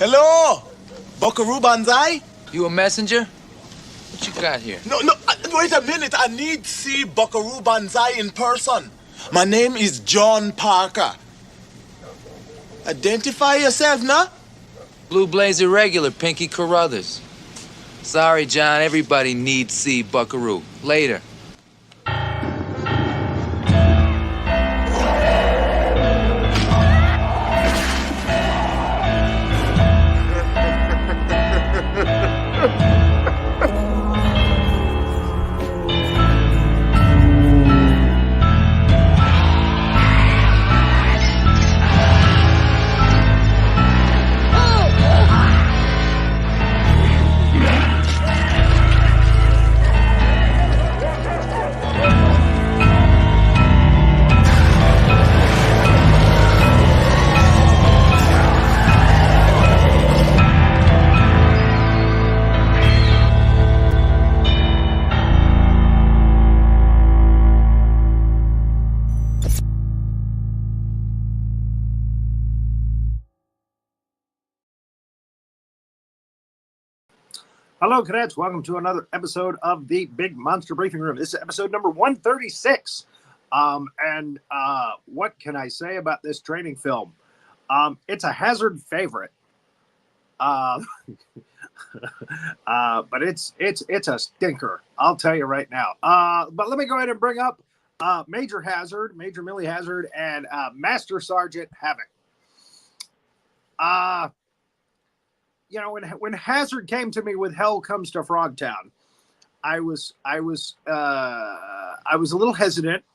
Hello, Buckaroo Banzai? You a messenger? What you got here? No, wait a minute. I need to see Buckaroo Banzai in person. My name is John Parker. Identify yourself, nah? Blue Blazer regular, Pinky Carruthers. Sorry, John, everybody needs see Buckaroo. Later. Hello, cadets. Welcome to another episode of the Big Monster Briefing Room. This is episode number 136. What can I say about this training film? It's a Hazzard favorite. But it's a stinker. I'll tell you right now. But let me go ahead and bring up Major Hazzard, Major Millie Hazzard, and Master Sergeant Havoc. When Hazzard came to me with Hell Comes to Frogtown, I was a little hesitant,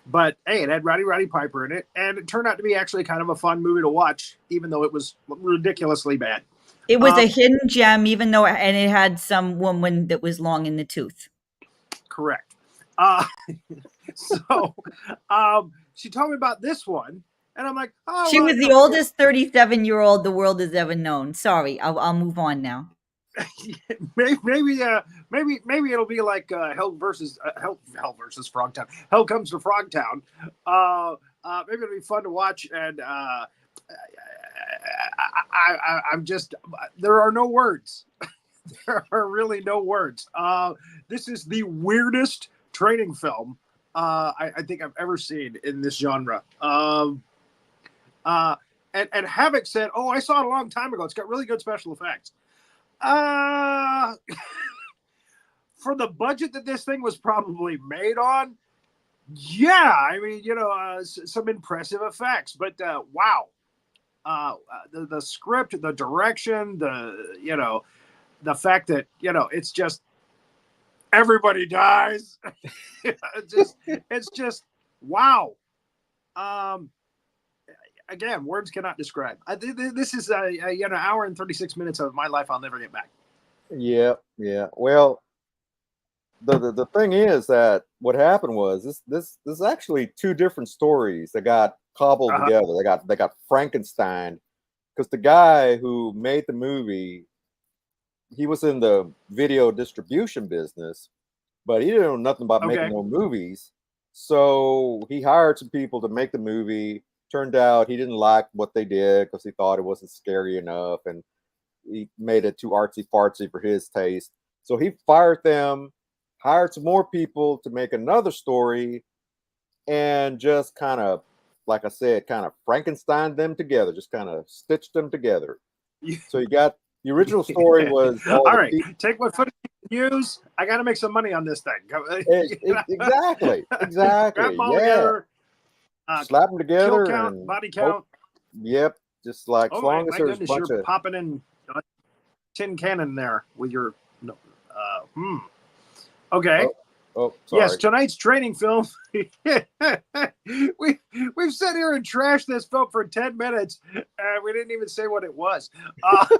but hey, it had Roddy Piper in it, and it turned out to be actually kind of a fun movie to watch, even though it was ridiculously bad. It was a hidden gem, even though, and it had some woman that was long in the tooth. Correct. She told me about this one. And I'm like, oh. She was the oldest 37-year-old the world has ever known. Sorry, I'll move on now. maybe it'll be like Hell versus Frogtown. Hell Comes to Frogtown. Maybe it'll be fun to watch. And I'm just, there are no words. There are really no words. This is the weirdest training film I think I've ever seen in this genre. And Havoc said, "Oh, I saw it a long time ago. It's got really good special effects." For the budget that this thing was probably made on, yeah, I mean, some impressive effects. But wow, the script, the direction, the fact that it's just everybody dies. it's just wow. Again, words cannot describe. This is an hour and 36 minutes of my life I'll never get back. Yeah. Well, the thing is that what happened was this is actually two different stories that got cobbled together. They got Frankenstein, because the guy who made the movie, he was in the video distribution business, but he didn't know nothing about making no movies. So he hired some people to make the movie. Turned out he didn't like what they did because he thought it wasn't scary enough, and he made it too artsy fartsy for his taste. So he fired them, hired some more people to make another story, and just kind of, like I said, kind of Frankenstein them together, just kind of stitched them together. So you got the original story was all right. Take what footage you use. I got to make some money on this thing. Exactly. Grab them all together. Slap them together. Kill count, and body count. Yep, just like as long as there's a bunch you're of popping in tin cannon there with your Okay. Oh, sorry. Yes, tonight's training film. We've sat here and trashed this film for 10 minutes, and we didn't even say what it was.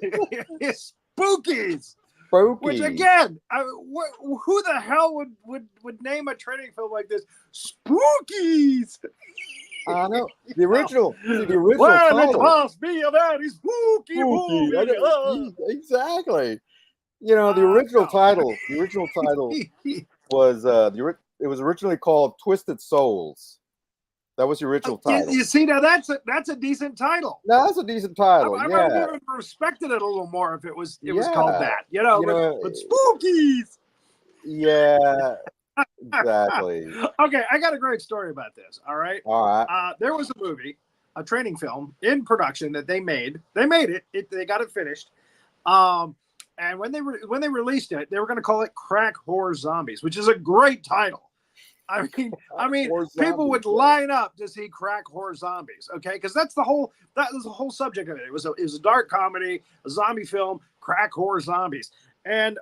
It's Spookies. Which again, who the hell would name a training film like this? Spookies. I know the original. Well, title. it must be a very spooky movie. Exactly. The original title. The original title was it was originally called Twisted Souls. That was the original You, title. you see, now that's a decent title. No, that's a decent title. I yeah. would have respected it a little more if it was Yeah. called that. But Spookies. Yeah. Exactly. Okay, I got a great story about this. All right. All right. There was a movie, a training film in production that they made. They made it. They got it finished. And when they released it, they were going to call it Crack Horror Zombies, which is a great title. I mean, people would line up to see Crack Horror Zombies, okay? Because that was the whole subject of it. It was a dark comedy, a zombie film, Crack Horror Zombies, and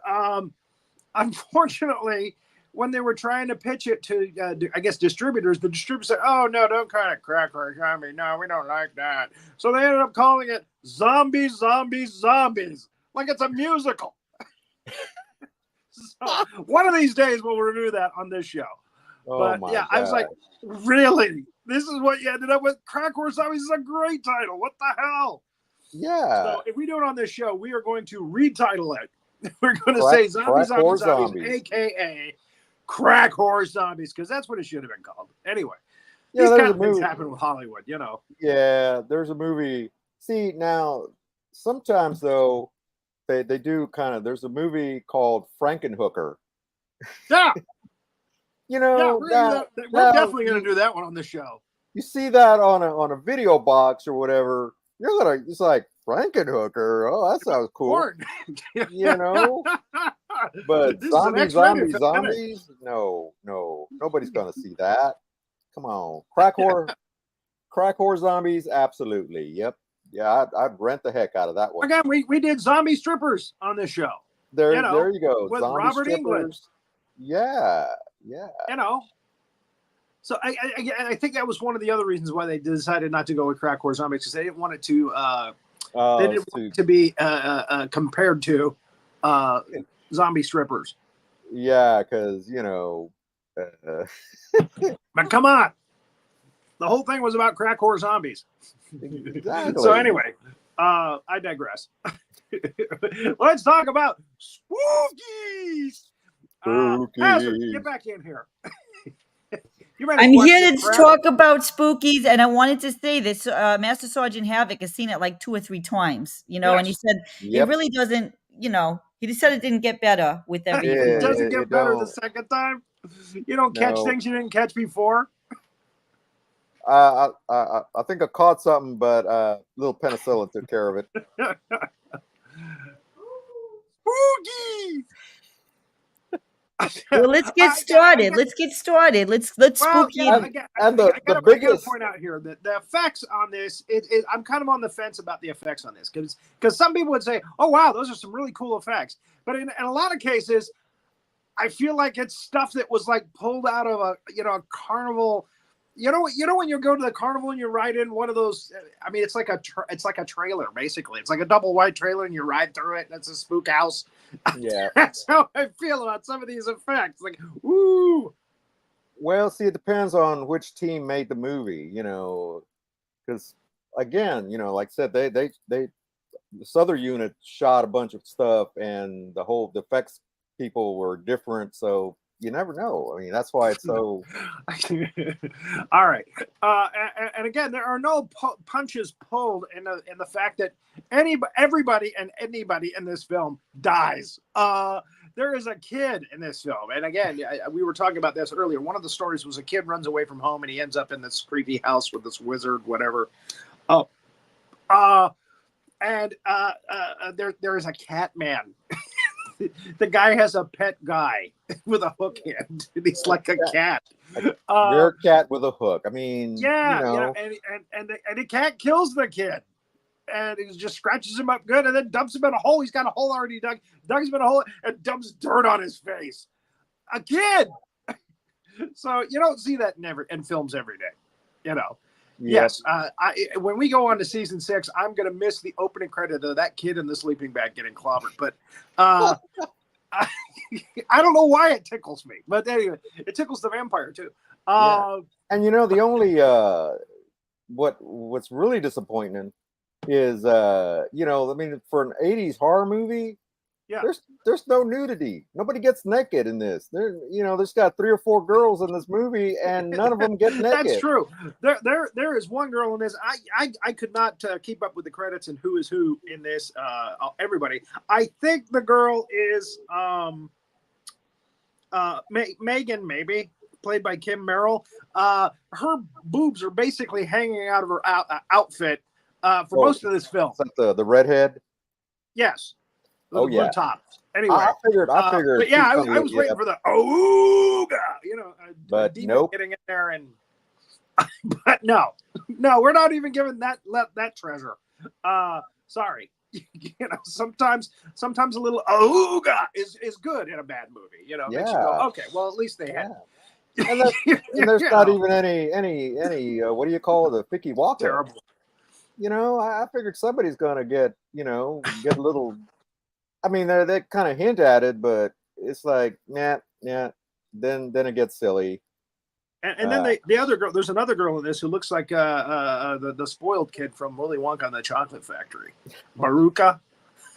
unfortunately, when they were trying to pitch it to, I guess, distributors, the distributors said, "Oh no, don't call it Crack Horror Zombie. No, we don't like that." So they ended up calling it Zombies, Zombies, Zombies, like it's a musical. So one of these days we'll review that on this show. But yeah, God. I was like, really? This is what you ended up with? Crack Horror Zombies is a great title. What the hell? Yeah. So if we do it on this show, we are going to retitle it. We're going to say Zombies, Zombies, Zombies, a.k.a. Crack Horror Zombies, because that's what it should have been called. Anyway, these kind of things happen with Hollywood, Yeah, there's a movie. See, now, sometimes, though, they do there's a movie called Frankenhooker. Yeah. We're definitely going to do that one on the show. You see that on a video box or whatever, it's like Frankenhooker. Oh, that sounds cool. But zombies. No, nobody's gonna see that. Come on, Crack Horror Zombies. Absolutely. Yep. Yeah, I'd rent the heck out of that one. Again, we did zombie strippers on this show. There you go. With zombie Robert strippers. England. Yeah. So I think that was one of the other reasons why they decided not to go with Crack Horror Zombies, because they didn't want it to. They didn't want it to be compared to zombie strippers. Yeah, because But come on, the whole thing was about Crack Horror Zombies. Exactly. So anyway, I digress. Let's talk about Spookies. Hazzard, get back in here. I'm here to talk about Spookies, and I wanted to say this. Master Sergeant Havoc has seen it like 2 or 3 times, and he said it really doesn't, he just said it didn't get better with every. It doesn't get better the second time. You don't catch things you didn't catch before. I think I caught something, but a little penicillin took care of it. Spookies. Well, let's get started. Let's spooky. And the biggest point out here that the effects on this, I'm kind of on the fence about the effects on this, because some people would say, "Oh wow, those are some really cool effects," but in a lot of cases, I feel like it's stuff that was like pulled out of a carnival. When you go to the carnival and you ride in one of those, I mean, it's like a trailer, basically. It's like a double wide trailer and you ride through it and it's a spook house. Yeah. That's how I feel about some of these effects. Like, ooh. Well, see, it depends on which team made the movie, because again, like I said, they the Southern unit shot a bunch of stuff and the whole effects people were different. So you never know. I mean, that's why it's so. All right, and again, there are no punches pulled in the fact that everybody and anybody in this film dies. There is a kid in this film, and again, we were talking about this earlier. One of the stories was a kid runs away from home and he ends up in this creepy house with this wizard, whatever. And there is a cat man. The guy has a pet guy with a hook hand, and he's like a cat. Your cat with a hook. I mean, and the cat kills the kid, and he just scratches him up good, and then dumps him in a hole. He's got a hole already dug. Dugs him in a hole and dumps dirt on his face. A kid. So you don't see that in films every day, Yes, when we go on to season 6, I'm going to miss the opening credit of that kid in the sleeping bag getting clobbered. But I don't know why it tickles me. But anyway, it tickles the vampire too. And the only what's really disappointing is I mean, for an 80s horror movie, Yeah. There's no nudity. Nobody gets naked in this. There's got 3 or 4 girls in this movie, and none of them get naked. That's true. There is one girl in this. I could not keep up with the credits and who is who in this. Everybody. I think the girl is Megan, maybe played by Kim Merrill. Her boobs are basically hanging out of her outfit for most of this film. Is that the redhead? Yes. Oh, yeah. Blue tops. Anyway, I figured. But yeah, I was waiting for the ooga, but demon nope. getting in there, and but no, we're not even giving that treasure. Sorry, sometimes a little ooga is good in a bad movie. Makes you go, okay, well at least they had. And there's not even any what do you call it, the Vicky Walker? Terrible. I figured somebody's gonna get a little. I mean, they kind of hint at it, but it's like, nah. Then it gets silly. And then the other girl, there's another girl in this who looks like the spoiled kid from Willy Wonka and the Chocolate Factory, Baruka.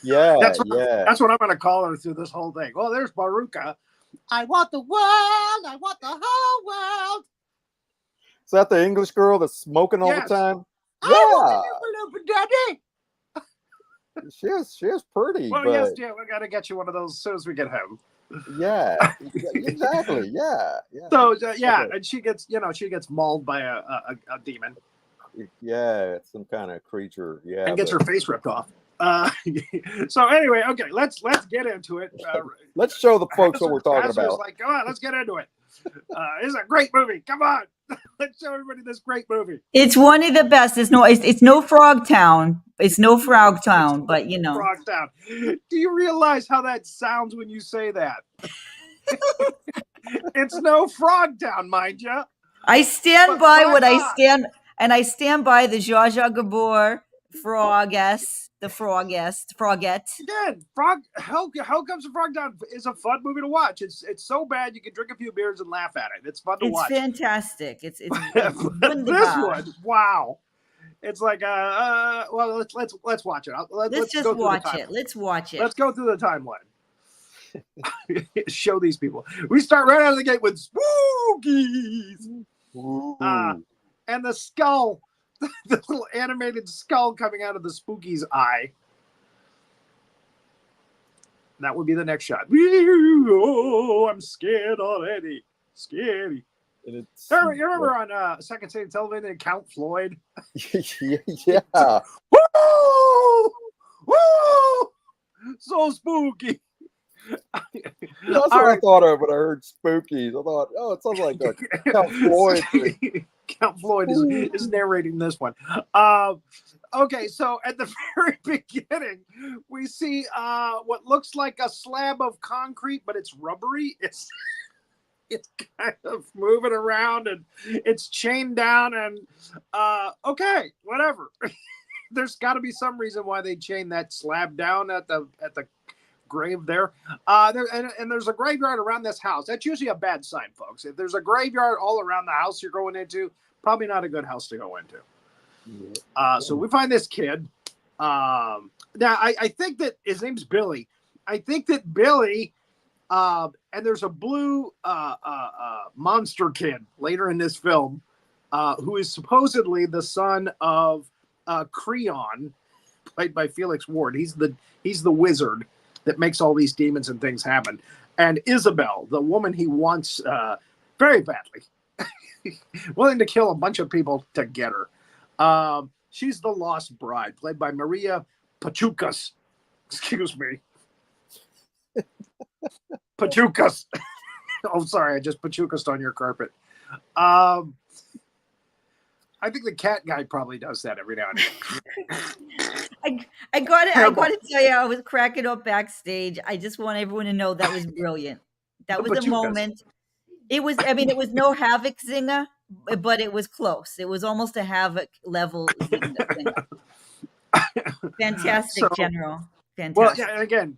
Yeah, that's what I'm going to call her through this whole thing. Oh, there's Baruka. I want the world. I want the whole world. Is that the English girl that's smoking all the time? Yeah. I want the daddy. She is pretty. Well, but... yes, we got to get you one of those as soon as we get home. Yeah, exactly. Yeah. So and she gets mauled by a demon. Yeah, it's some kind of creature. Yeah, and gets her face ripped off. So anyway, okay, let's get into it. Let's show the folks what we're talking about. Like, come on, let's get into it. This is a great movie. Come on, let's show everybody this great movie. It's one of the best. It's no Frog Town. It's no Frog Town, but Frog Town. Do you realize how that sounds when you say that? It's no Frog Town, mind you. I stand by what I stand, and I stand by the Zsa Zsa Gabor Frogette. Again, How Comes the Frog Town is a fun movie to watch. It's so bad you can drink a few beers and laugh at it. It's fun to watch. It's fantastic. It's this one, wow. It's like well, let's watch it. Let's just watch it. Let's watch it. Let's go through the timeline. Show these people. We start right out of the gate with Spookies. And the skull, the little animated skull coming out of the Spookies' eye. That would be the next shot. Oh, I'm scared already. Scary. You remember on Second City Television, Count Floyd? Yeah. Woo! Woo! So spooky. That's what I thought of when I heard Spookies. I thought, it sounds like Count Floyd. Count Floyd is narrating this one. Okay, so at the very beginning, we see what looks like a slab of concrete, but it's rubbery. It's kind of moving around and it's chained down and okay, whatever. There's got to be some reason why they chained that slab down at the grave there. And there's a graveyard around this house. That's usually a bad sign, folks. If there's a graveyard all around the house you're going into, probably not a good house to go into. So we find this kid. Now I think that his name's Billy. I think that Billy and there's a blue monster kid later in this film who is supposedly the son of Creon, played by Felix Ward. He's the wizard that makes all these demons and things happen. And Isabel, the woman he wants very badly, willing to kill a bunch of people to get her. She's the lost bride, played by Maria Pachucas. Excuse me. Pachucas. Oh, sorry, I just Pachucas on your carpet. I think the cat guy probably does that every now and then. I got to tell you, I was cracking up backstage. I just want everyone to know that was brilliant. That was a moment. It was no Havoc zinger, but it was close. It was almost a Havoc level zinger. Fantastic, General. Fantastic. Well, yeah, again,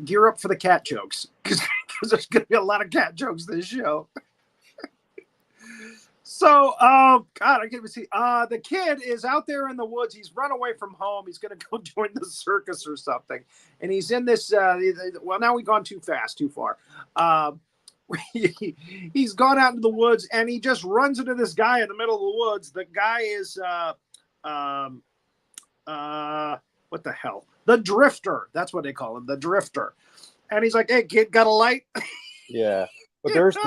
gear up for the cat jokes because there's going to be a lot of cat jokes this show. So, God, I can't even see. The kid is out there in the woods. He's run away from home. He's going to go join the circus or something. And he's in this, well, now we've gone too fast, too far. He's gone out into the woods, and he just runs into this guy in the middle of the woods. The guy is, what the hell? The Drifter. That's what they call him, the Drifter. And he's like, hey, kid, got a light? Yeah. But there's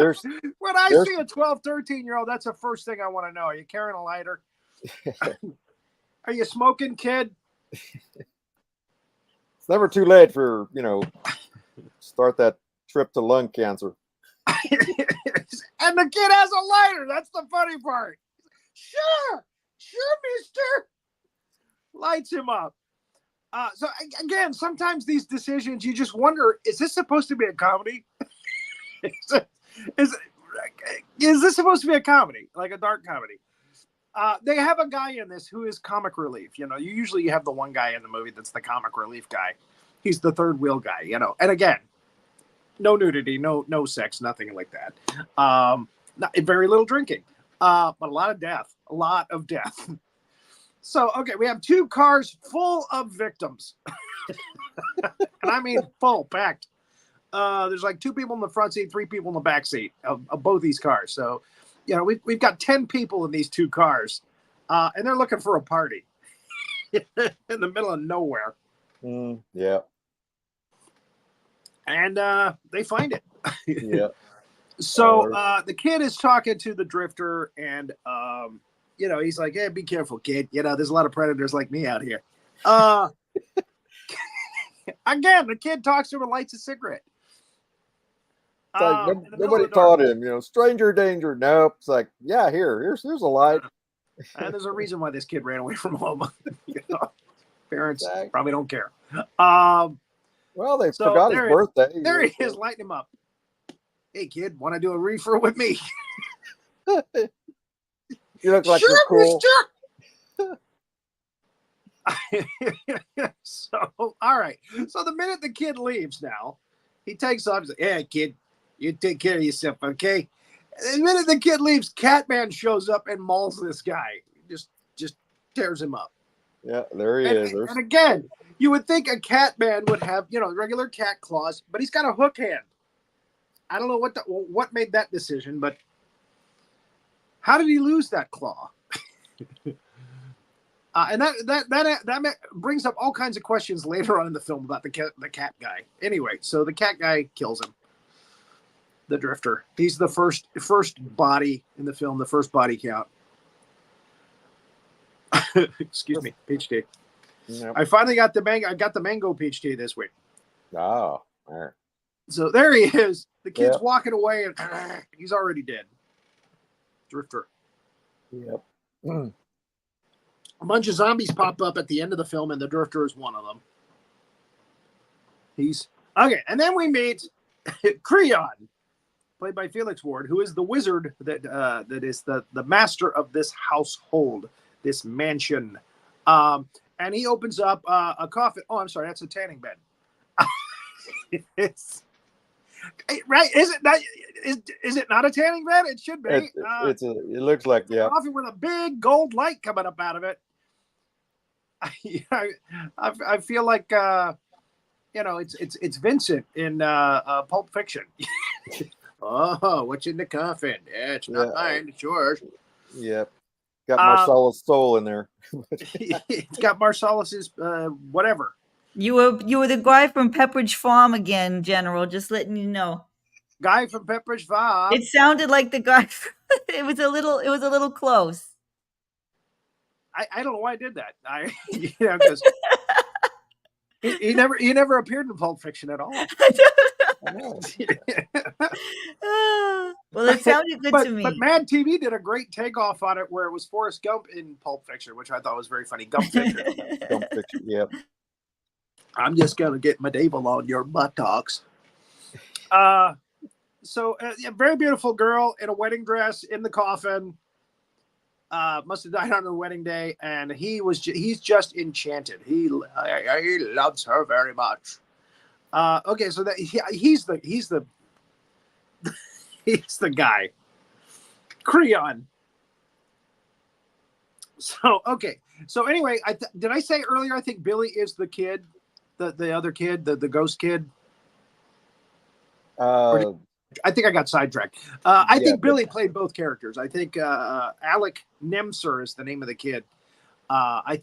when I see a 12, 13-year-old, that's the first thing I want to know. Are you carrying a lighter? Are you smoking, kid? It's never too late for, start that trip to lung cancer. And the kid has a lighter. That's the funny part. Sure, mister. Lights him up. So again, sometimes these decisions, you just wonder, is this supposed to be a comedy? Is this supposed to be a comedy, like a dark comedy? They have a guy in this who is comic relief. You usually have the one guy in the movie that's the comic relief guy. He's the third wheel guy. And again, no nudity, no sex, nothing like that. Very little drinking, but a lot of death. So, okay, we have 2 cars full of victims. And I mean full, packed. There's like 2 people in the front seat, 3 people in the back seat of both these cars. So, we've got 10 people in these 2 cars, and they're looking for a party in the middle of nowhere. Yeah. And they find it. Yeah. So the kid is talking to the Drifter, and he's like, "Hey, be careful, kid. There's a lot of predators like me out here." Again, the kid talks to him and lights a cigarette. It's like nobody taught him, stranger danger. Nope. It's like, yeah, here's a light. And there's a reason why this kid ran away from home. Parents probably don't care. Well, they forgot his birthday. There he is, lighting him up. Hey, kid, want to do a reefer with me? You look like you're cool. So, all right. So the minute the kid leaves now, he takes off. He's like, "Hey, kid, you take care of yourself, okay?" And the minute the kid leaves, Catman shows up and mauls this guy. Just tears him up. Yeah, there he is. And again, you would think a Catman would have, regular cat claws, but he's got a hook hand. I don't know what made that decision, but how did he lose that claw? And that brings up all kinds of questions later on in the film about the cat guy. Anyway, so the cat guy kills him. The Drifter. He's the first body in the film, the first body count. Excuse me, peach tea. Yep. I finally got the mango. I got the mango peach tea this week. Oh, right. So there he is. The kid's walking away, and he's already dead. Drifter. Yep. A bunch of zombies pop up at the end of the film, and the Drifter is one of them. He's okay, and then we meet Creon, played by Felix Ward, who is the wizard that is the master of this household, this mansion. And he opens up a coffin. Oh, I'm sorry, that's a tanning bed. It's right. Is it not a tanning bed? It should be. It looks like coffin with a big gold light coming up out of it. I feel like it's Vincent in Pulp Fiction. Oh, what's in the coffin? Yeah, it's not mine. It's yours. Yep. Got Marcellus' soul in there. It's got Marcellus's whatever. You were the guy from Pepperidge Farm again, General. Just letting you know. Guy from Pepperidge Farm. It sounded like the guy. It was a little close. I don't know why I did that. Because he never appeared in Pulp Fiction at all. Well, it sounded good to me. But Mad TV did a great takeoff on it, where it was Forrest Gump in Pulp Fiction, which I thought was very funny. Gump Fiction. Gump Fiction. Yep. I'm just gonna get medieval on your buttocks. So very beautiful girl in a wedding dress in the coffin. Must have died on her wedding day, and he's just enchanted. He loves her very much. Okay, so that he's the guy. Creon. So okay. So anyway, did I say earlier? I think Billy is the kid, the other kid, the ghost kid. I think I got sidetracked. I think Billy played both characters. I think Alec Nemser is the name of the kid.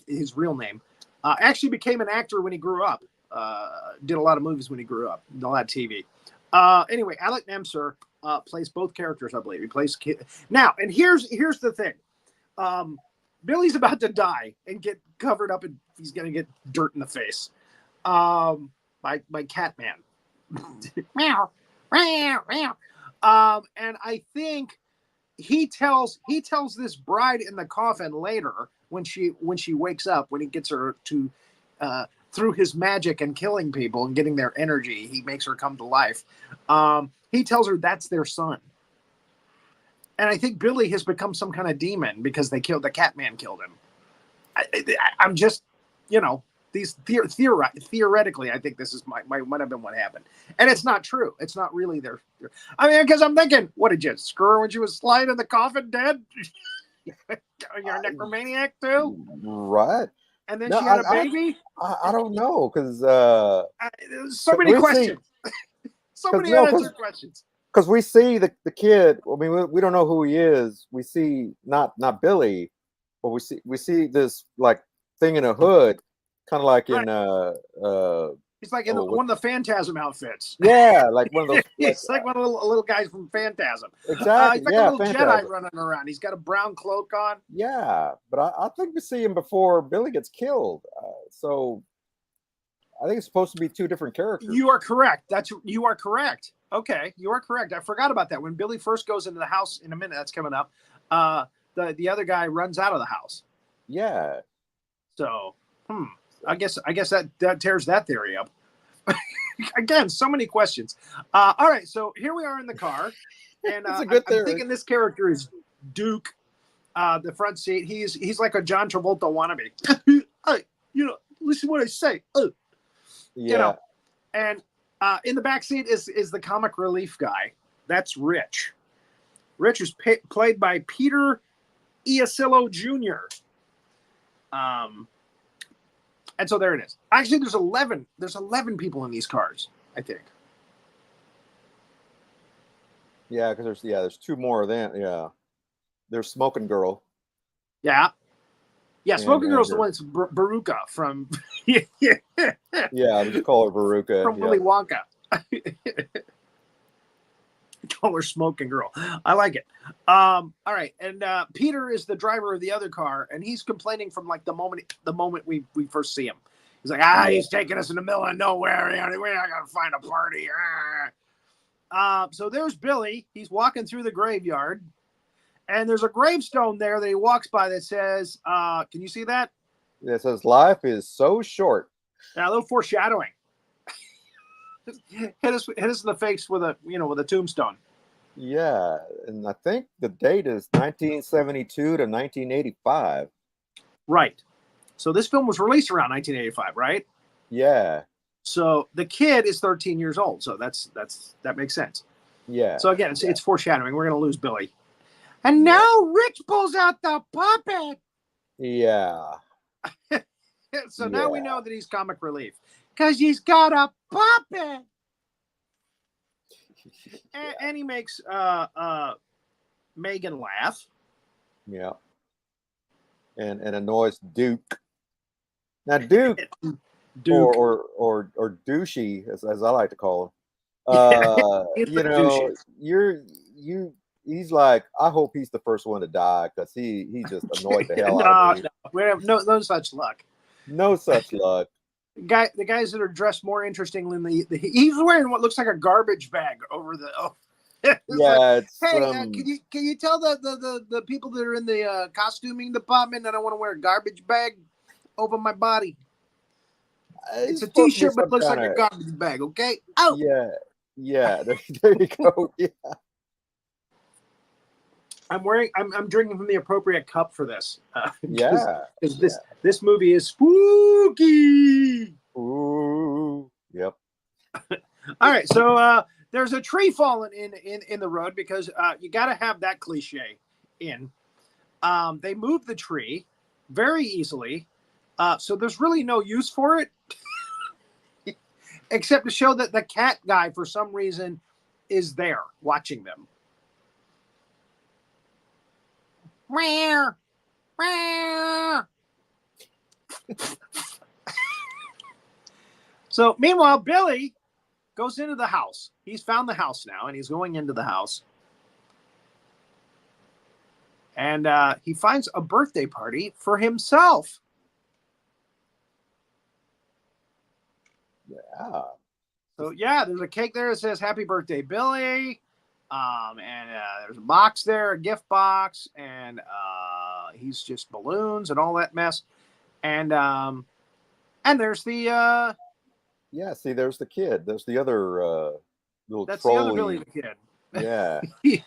His real name. Actually became an actor when he grew up. Did a lot of movies when he grew up. A lot of TV. Anyway, Alec Nemser plays both characters, I believe. He plays kid. Now, and here's the thing. Billy's about to die and get covered up, and he's going to get dirt in the face by Catman. Meow. And I think he tells this bride in the coffin later when she wakes up, when he gets her to through his magic and killing people and getting their energy, he makes her come to life. He tells her that's their son. And I think Billy has become some kind of demon because the Catman killed him. I'm just, these theoretically, I think this is might have been what happened, and it's not true. It's not really their. I mean, because I'm thinking, what did you screw her when she was sliding in the coffin, dead? You're a necromaniac too, right? And then she had a baby. I don't know because so many questions. So many unanswered questions. Because we see the kid. I mean, we don't know who he is. We see not Billy, but we see this like thing in a hood. Kind of like in he's like in one of the Phantasm outfits. Yeah, like one of those. It's like one of the little guys from Phantasm. Exactly. He's like a little Phantasm. Jedi running around. He's got a brown cloak on. Yeah, but I think we see him before Billy gets killed. So I think it's supposed to be two different characters. You are correct. You are correct. Okay, you are correct. I forgot about that. When Billy first goes into the house in a minute, that's coming up. The other guy runs out of the house. Yeah. So, I guess that tears that theory up. Again, so many questions. All right, so here we are in the car, and I'm thinking this character is Duke, the front seat. He's like a John Travolta wannabe. Hey, listen what I say. Yeah. And in the back seat is the comic relief guy. That's Rich. Rich is played by Peter Iasillo Jr. And so there it is. Actually, there's 11 people in these cars, I think. Yeah, because there's two more of them. Yeah. There's Smoking Girl. Yeah. Yeah, Smoking Girl's the one that's Veruca from Yeah, we just call her Veruca. From Willy Wonka. Call her Smoking Girl. I like it. All right, and Peter is the driver of the other car, and he's complaining from like the moment we first see him. He's like, he's taking us in the middle of nowhere. We're not gonna find a party. So there's Billy. He's walking through the graveyard, and there's a gravestone there that he walks by that says, "Can you see that?" It says, "Life is so short." Now, a little foreshadowing. hit us in the face with a tombstone. Yeah, and I think the date is 1972 to 1985. Right. So this film was released around 1985, right? Yeah. So the kid is 13 years old. So that makes sense. Yeah. So again, it's foreshadowing. We're gonna lose Billy. And now Rich pulls out the puppet. Yeah. So now we know that he's comic relief. Because he's got a puppet. And he makes Megan laugh. Yeah. And annoys Duke. Now Duke or douchey, as I like to call him. He's like, I hope he's the first one to die because he just annoyed the hell out of me. We have no such luck. No such luck. The guys that are dressed more interestingly than he's wearing what looks like a garbage bag over the. Can you tell the people that are in the costuming department that I want to wear a garbage bag over my body? It's a t-shirt, but it looks like a garbage bag. Okay. Oh. Yeah. There you go. Yeah. I'm drinking from the appropriate cup for this. Because this movie is spooky. Ooh. Yep. All right, so there's a tree falling in the road because you got to have that cliche in. They moved the tree, very easily. So there's really no use for it, except to show that the cat guy, for some reason, is there watching them. So meanwhile, Billy goes into the house. He's found the house now, and he's going into the house. And he finds a birthday party for himself. Yeah. So, yeah, there's a cake there that says, Happy Birthday, Billy. And there's a box there, a gift box. And he's just balloons and all that mess. And there's the... yeah, see, there's the kid. There's the other little that's trolley. the other Billy the kid. Yeah.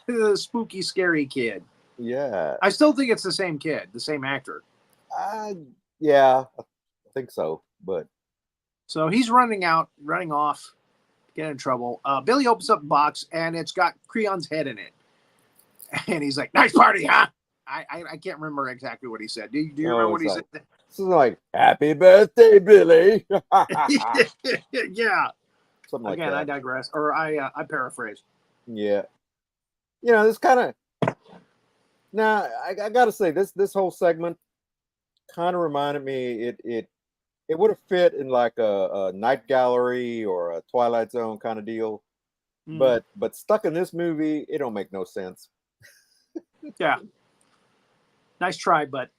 The spooky, scary kid. Yeah. I still think it's the same kid, the same actor. Yeah, I think so. But so he's running off, getting in trouble. Billy opens up a box and it's got Creon's head in it. And he's like, "Nice party, huh?" I can't remember exactly what he said. Do you remember what he said? This is like, "Happy birthday, Billy." Yeah. Something like Again, that. I digress, or I paraphrase. Yeah. You know, this kind of. Now, I got to say, this whole segment kind of reminded me. It would have fit in like a Night Gallery or a Twilight Zone kind of deal, but stuck in this movie, it don't make no sense. Yeah. Nice try, but.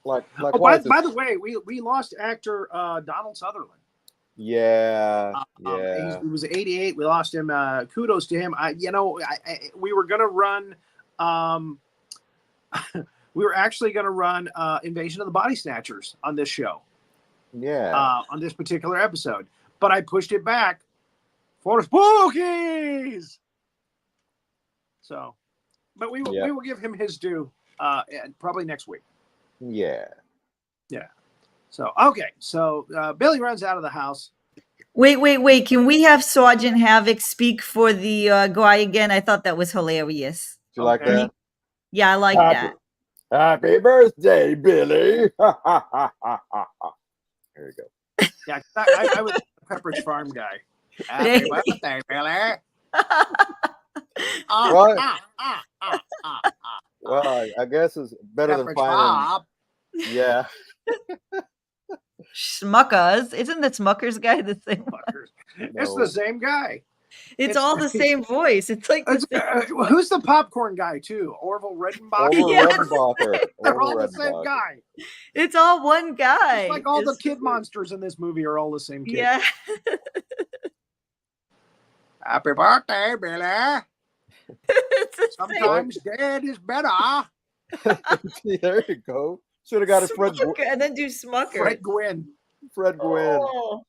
like by the way, we lost actor Donald Sutherland. Yeah. He was 88. We lost him. Kudos to him. We were gonna run. We were actually gonna run Invasion of the Body Snatchers on this show. Yeah. On this particular episode, but I pushed it back for Spookies. So, but we will give him his due probably next week. Yeah. Yeah. So, okay. So, Billy runs out of the house. Wait. Can we have Sergeant Havoc speak for the guy again? I thought that was hilarious. Do you like that? Yeah, I like that. Happy birthday, Billy. There you go. Yeah, I was a Pepperidge Farm guy. Happy birthday, Billy. Well, I guess it's better than finding. Yeah. Smuckers. Isn't the Smuckers guy the same? It's the same guy. It's all the same voice. It's like who's the popcorn guy too? Orville Redenbacher. Redenbacher. They're all the same guy. It's all one guy. It's like all the kid monsters in this movie are all the same kid. Yeah. Happy birthday, Billy. Sometimes dead is better. There you go. Should have got a Fred and then do Smucker. Fred Gwynn. Oh.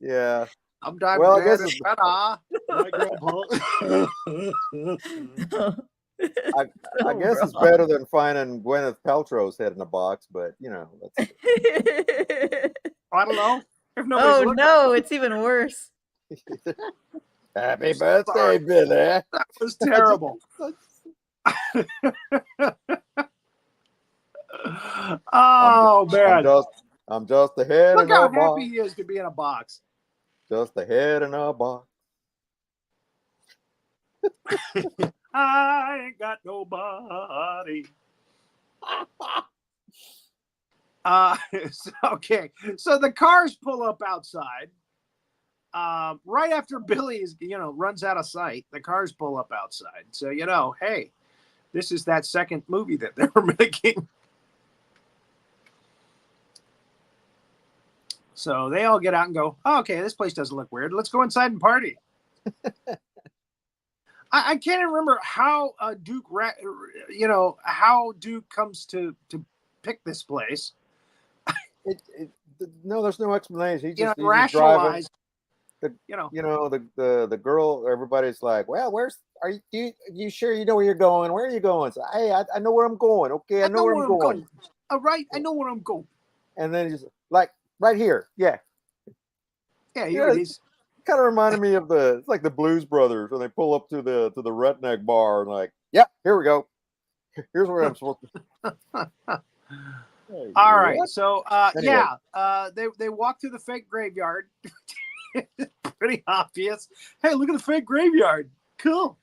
Yeah. Sometimes well, dead is better. My grandpa. I guess it's better than finding Gwyneth Paltrow's head in a box, but you know. I don't know. No, it's even worse. Happy birthday, Billy. That was terrible. Oh, man. I'm just a head in a box. Look how happy he is to be in a box. Just a head in a box. I ain't got nobody. Okay. So the cars pull up outside. Right after Billy is, runs out of sight, the cars pull up outside. So, hey, this is that second movie that they were making. So they all get out and go, oh, okay, this place doesn't look weird. Let's go inside and party. I can't even remember how Duke, how Duke comes to pick this place. No, there's no explanation. He just rationalize. The girl, everybody's like, well, are you sure you know where you're going? Where are you going? So, hey, I know where I'm going. Okay, I know where I'm going. All right, I know where I'm going. And then he's like, right here. Yeah. Yeah, here it is. Kind of reminded me of it's like the Blues Brothers when they pull up to the redneck bar and like, yep, here we go. Here's where I'm supposed to. All right. So, Anyway. they walk through the fake graveyard. Pretty obvious. Hey, look at the fake graveyard. Cool.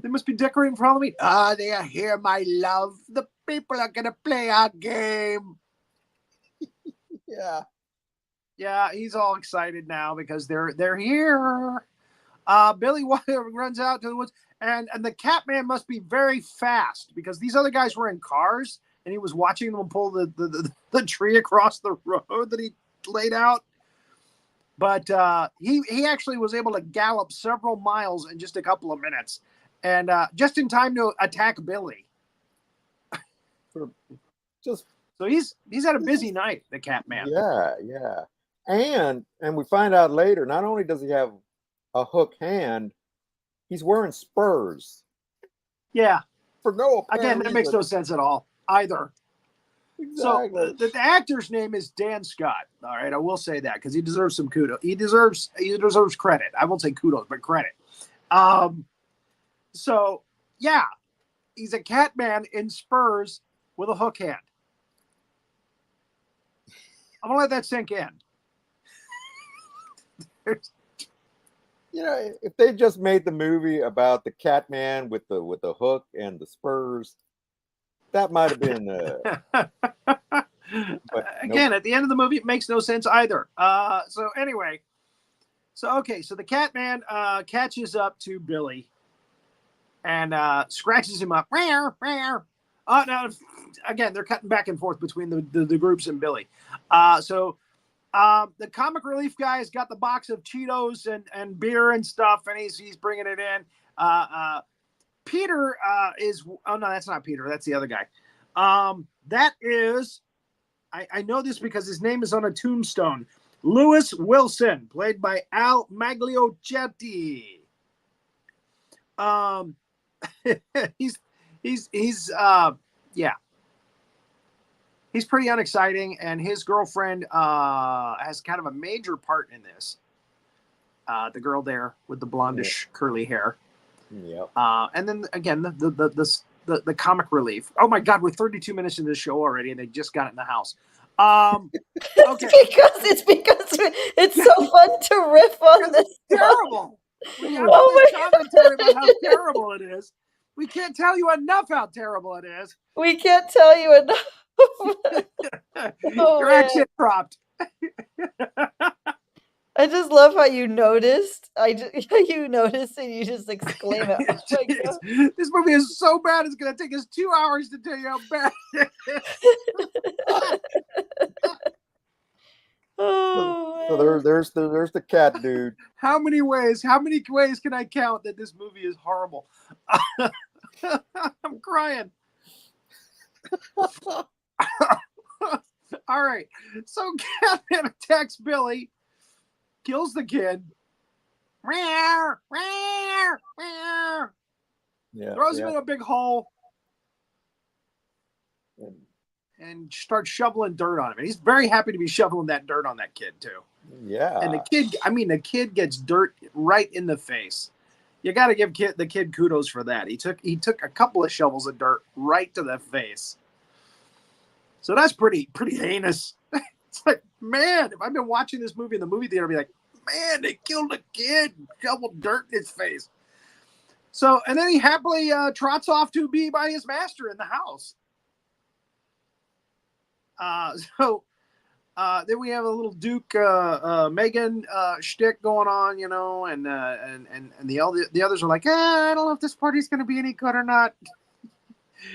They must be decorating for Halloween. They are here, my love. The people are going to play our game. Yeah. Yeah, he's all excited now because they're here. Billy runs out to the woods, and the Catman must be very fast because these other guys were in cars, and he was watching them pull the tree across the road that he laid out. But he actually was able to gallop several miles in just a couple of minutes, and just in time to attack Billy. So he's had a busy night, the Catman. Yeah. And we find out later, not only does he have a hook hand, he's wearing spurs. Yeah. For no apparent Again, that reason. makes no sense at all either. Exactly. So the actor's name is Dan Scott. All right, I will say that because he deserves some kudos. He deserves credit. I won't say kudos, but credit. So yeah, he's a Catman in spurs with a hook hand. I'm gonna let that sink in. You know, if they just made the movie about the Catman with the hook and the spurs, that might have been. But again, at the end of the movie, it makes no sense either. So anyway, so the Catman catches up to Billy and scratches him up. Rare. Oh no! Again, they're cutting back and forth between the groups and Billy. The comic relief guy has got the box of Cheetos and beer and stuff, and he's bringing it in. Peter is. Oh no, that's not Peter. That's the other guy. That is. I know this because his name is on a tombstone. Lewis Wilson, played by Al Magliochetti. He's pretty unexciting, and his girlfriend has kind of a major part in this. The girl there with the blondish curly hair. Yep. And then again the comic relief. Oh my God, we're 32 minutes into the show already, and they just got it in the house. Okay. It's because it's so fun to riff on this. Terrible. We have all this commentary about how terrible it is. We can't tell you enough how terrible it is. We can't tell you enough. Your accent dropped. I just love how you noticed. You noticed and you just exclaim it. This movie is so bad it's going to take us 2 hours to tell you how bad it is. So there's the cat dude. How many ways can I count that this movie is horrible? I'm crying. All right. So Catman attacks Billy, kills the kid. Yeah, throws him in a big hole and starts shoveling dirt on him. And he's very happy to be shoveling that dirt on that kid too. Yeah. And the kid gets dirt right in the face. You got to give the kid kudos for that. He took a couple of shovels of dirt right to the face. So that's pretty heinous. It's like, man, if I've been watching this movie in the movie theater, I'd be like, man, they killed a kid, shoveled dirt in his face. So, and then he happily trots off to be by his master in the house. Then we have a little Duke Megan shtick going on, you know, and the others are like, I don't know if this party's going to be any good or not.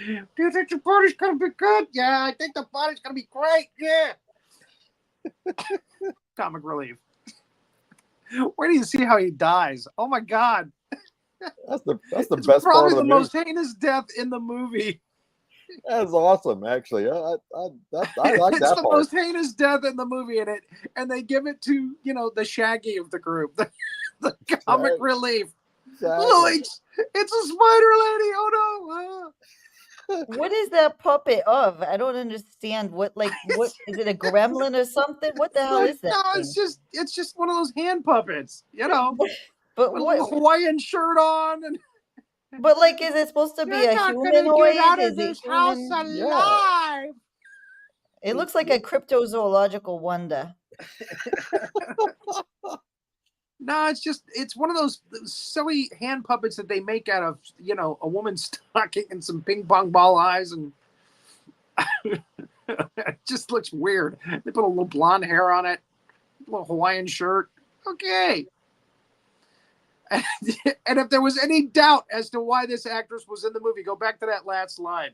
Do you think the party's going to be good? Yeah, I think the party's going to be great. Yeah. Comic relief. Where do you see how he dies? Oh my God. That's the it's best part of probably the the movie. most heinous death in the movie. That's awesome, actually. I like It's that the part. most heinous death in the movie, and they give it to, you know, the Shaggy of the group, the comic relief. Exactly. Lloyd, it's a spider lady. Oh no! What is that puppet of? I don't understand. What is it, a gremlin or something? What the hell is that? No, it's just one of those hand puppets, you know. But With a what? little Hawaiian shirt on, and But like, is it supposed to be You're a not gonna humanoid? get out Is of it this human? house alive. It looks like a cryptozoological wonder. No, it's one of those silly hand puppets that they make out of, a woman's stocking and some ping pong ball eyes, and it just looks weird. They put a little blonde hair on it, a little Hawaiian shirt. Okay. And if there was any doubt as to why this actress was in the movie, go back to that last line.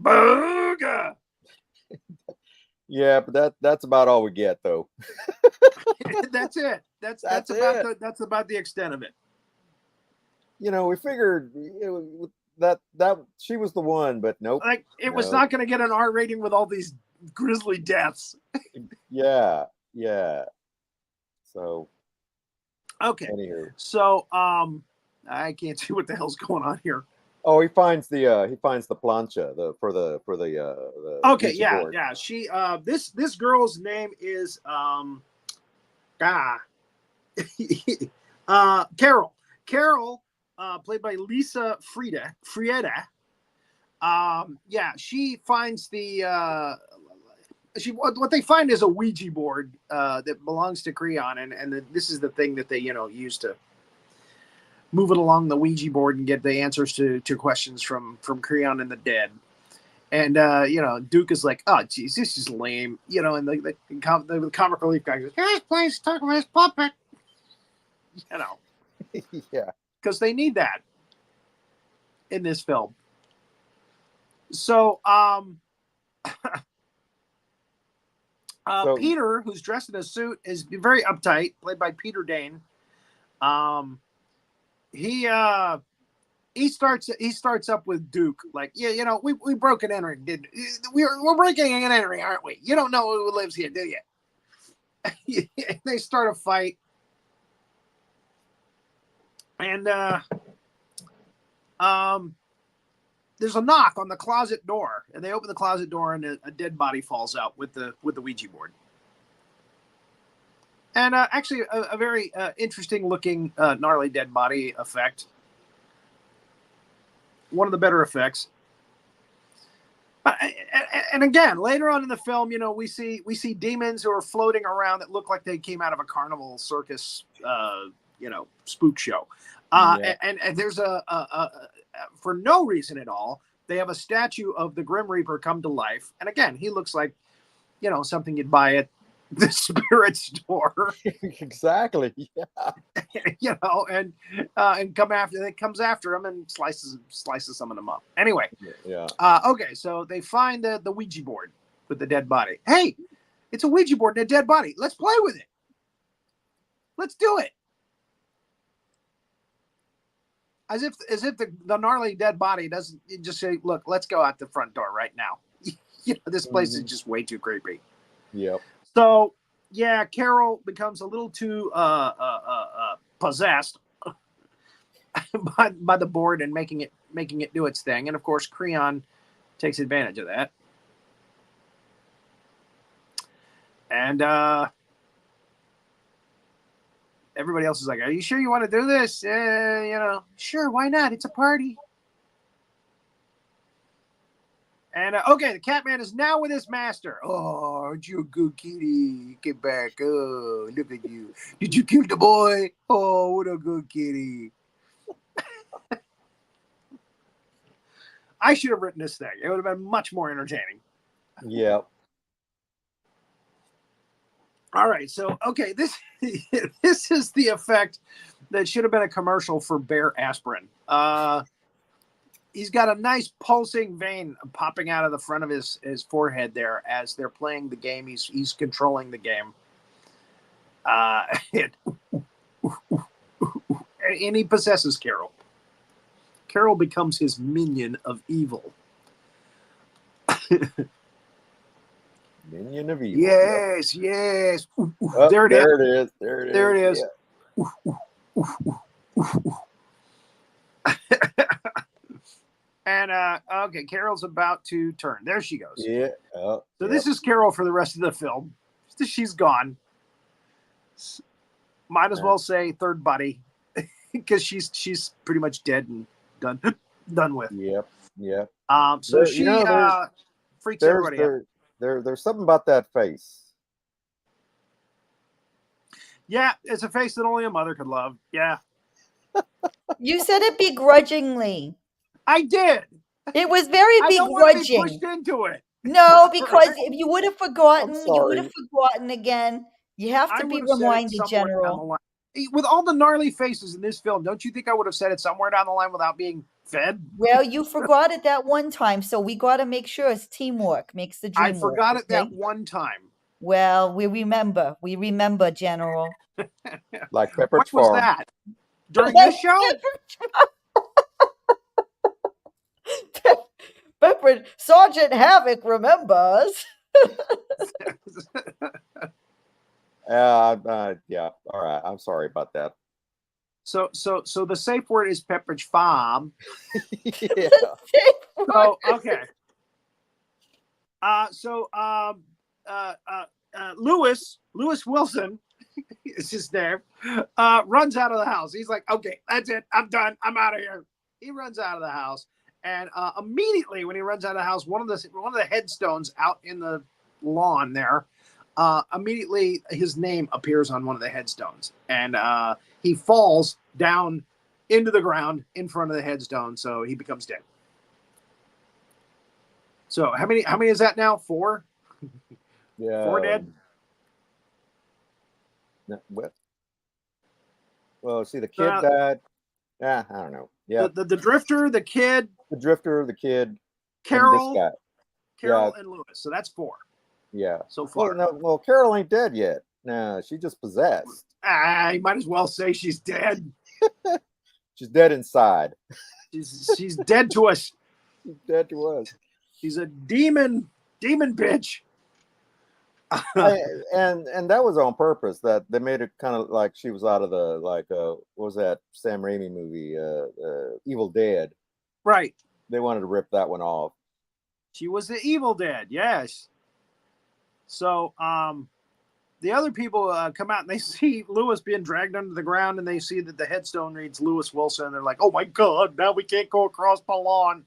Booga! Yeah, but that's about all we get, though. That's it. That's about the extent of it. We figured that she was the one, but nope. Like it was not going to get an R rating with all these grisly deaths. Yeah. So okay. Anywho. So I can't see what the hell's going on here. Oh, he finds the plancha for the okay, yeah board. Yeah. She this girl's name is Carol. Carol, played by Lisa Frieda. Yeah, she finds what they find is a Ouija board that belongs to Creon, and this is the thing that they use to move it along the Ouija board and get the answers to questions from Creon and the dead. And Duke is like, oh geez, this is lame, and the comic relief guy goes, yes, please talk about his puppet. Yeah, because they need that in this film. So Peter, who's dressed in a suit, is very uptight, played by Peter Dane. He starts up with Duke like, yeah, we broke and entering, we're breaking and entering, aren't we? You don't know who lives here, do you? They start a fight, and there's a knock on the closet door, and they open the closet door, and a dead body falls out with the Ouija board. And actually, a very interesting looking, gnarly dead body effect. One of the better effects. And again, later on in the film, we see demons who are floating around that look like they came out of a carnival circus, spook show. And there's for no reason at all, they have a statue of the Grim Reaper come to life. And again, he looks like, something you'd buy at the spirit store. Exactly. Yeah. And comes after him and slices some of them up. Anyway. Yeah. Okay, so they find the Ouija board with the dead body. Hey, it's a Ouija board and a dead body. Let's play with it. Let's do it. As if the gnarly dead body doesn't just say, look, let's go out the front door right now. This place is just way too creepy. Yep. So, yeah, Carol becomes a little too possessed by the board and making it do its thing. And of course, Creon takes advantage of that. And everybody else is like, are you sure you want to do this? Sure, why not? It's a party. And okay, the Catman is now with his master. Oh, aren't you a good kitty? Get back. Oh, look at you. Did you kill the boy? Oh, what a good kitty. I should have written this thing. It would have been much more entertaining. Yeah. All right, so okay, this is the effect that should have been a commercial for Bear aspirin. He's got a nice pulsing vein popping out of the front of his forehead there as they're playing the game. He's controlling the game. And he possesses Carol. Carol becomes his minion of evil. Minion of evil. Yes. Oh, there it is. There it is. Yeah. And okay, Carol's about to turn. There she goes. Yeah. So this is Carol for the rest of the film. She's gone. Might as well say third body, because she's pretty much dead and done with. Yep. So she freaks everybody out. There's something about that face. Yeah, it's a face that only a mother could love. Yeah. You said it begrudgingly. I did. It was very begrudging. I don't want to be pushed into it. No, because if you would have forgotten, you would have forgotten again. You have to be reminded, General. With all the gnarly faces in this film, don't you think I would have said it somewhere down the line without being fed? Well, you forgot it that one time, so we got to make sure it's teamwork makes the dream work. I forgot it that one time. Well, we remember, General. Like Pepperidge What Farm. was that? During this show? Pepperidge Sergeant Havoc remembers. Yeah. All right. I'm sorry about that. So the safe word is Pepperidge Farm. Yeah. So okay. Lewis Wilson is his name. Runs out of the house. He's like, okay, that's it. I'm done. I'm out of here. He runs out of the house, and immediately when he runs out of the house, one of the headstones out in the lawn there. Immediately his name appears on one of the headstones, and he falls down into the ground in front of the headstone, so he becomes dead. So how many is that now? 4? Yeah. 4 dead? Well, see, the kid died. Yeah, I don't know. Yeah. The drifter, the kid. The drifter, the kid. Carol. And this guy. Carol and Lewis. So that's 4. Yeah. So far. Well, Carol ain't dead yet. No, she's just possessed. You might as well say she's dead. She's dead inside. She's dead to us. She's dead to us. She's a demon bitch. and that was on purpose. That they made it kind of like she was out of the what was that Sam Raimi movie, Evil Dead? Right. They wanted to rip that one off. She was the Evil Dead, yes. So the other people come out and they see Lewis being dragged under the ground, and they see that the headstone reads Lewis Wilson. And they're like, "Oh my God! Now we can't go across the lawn."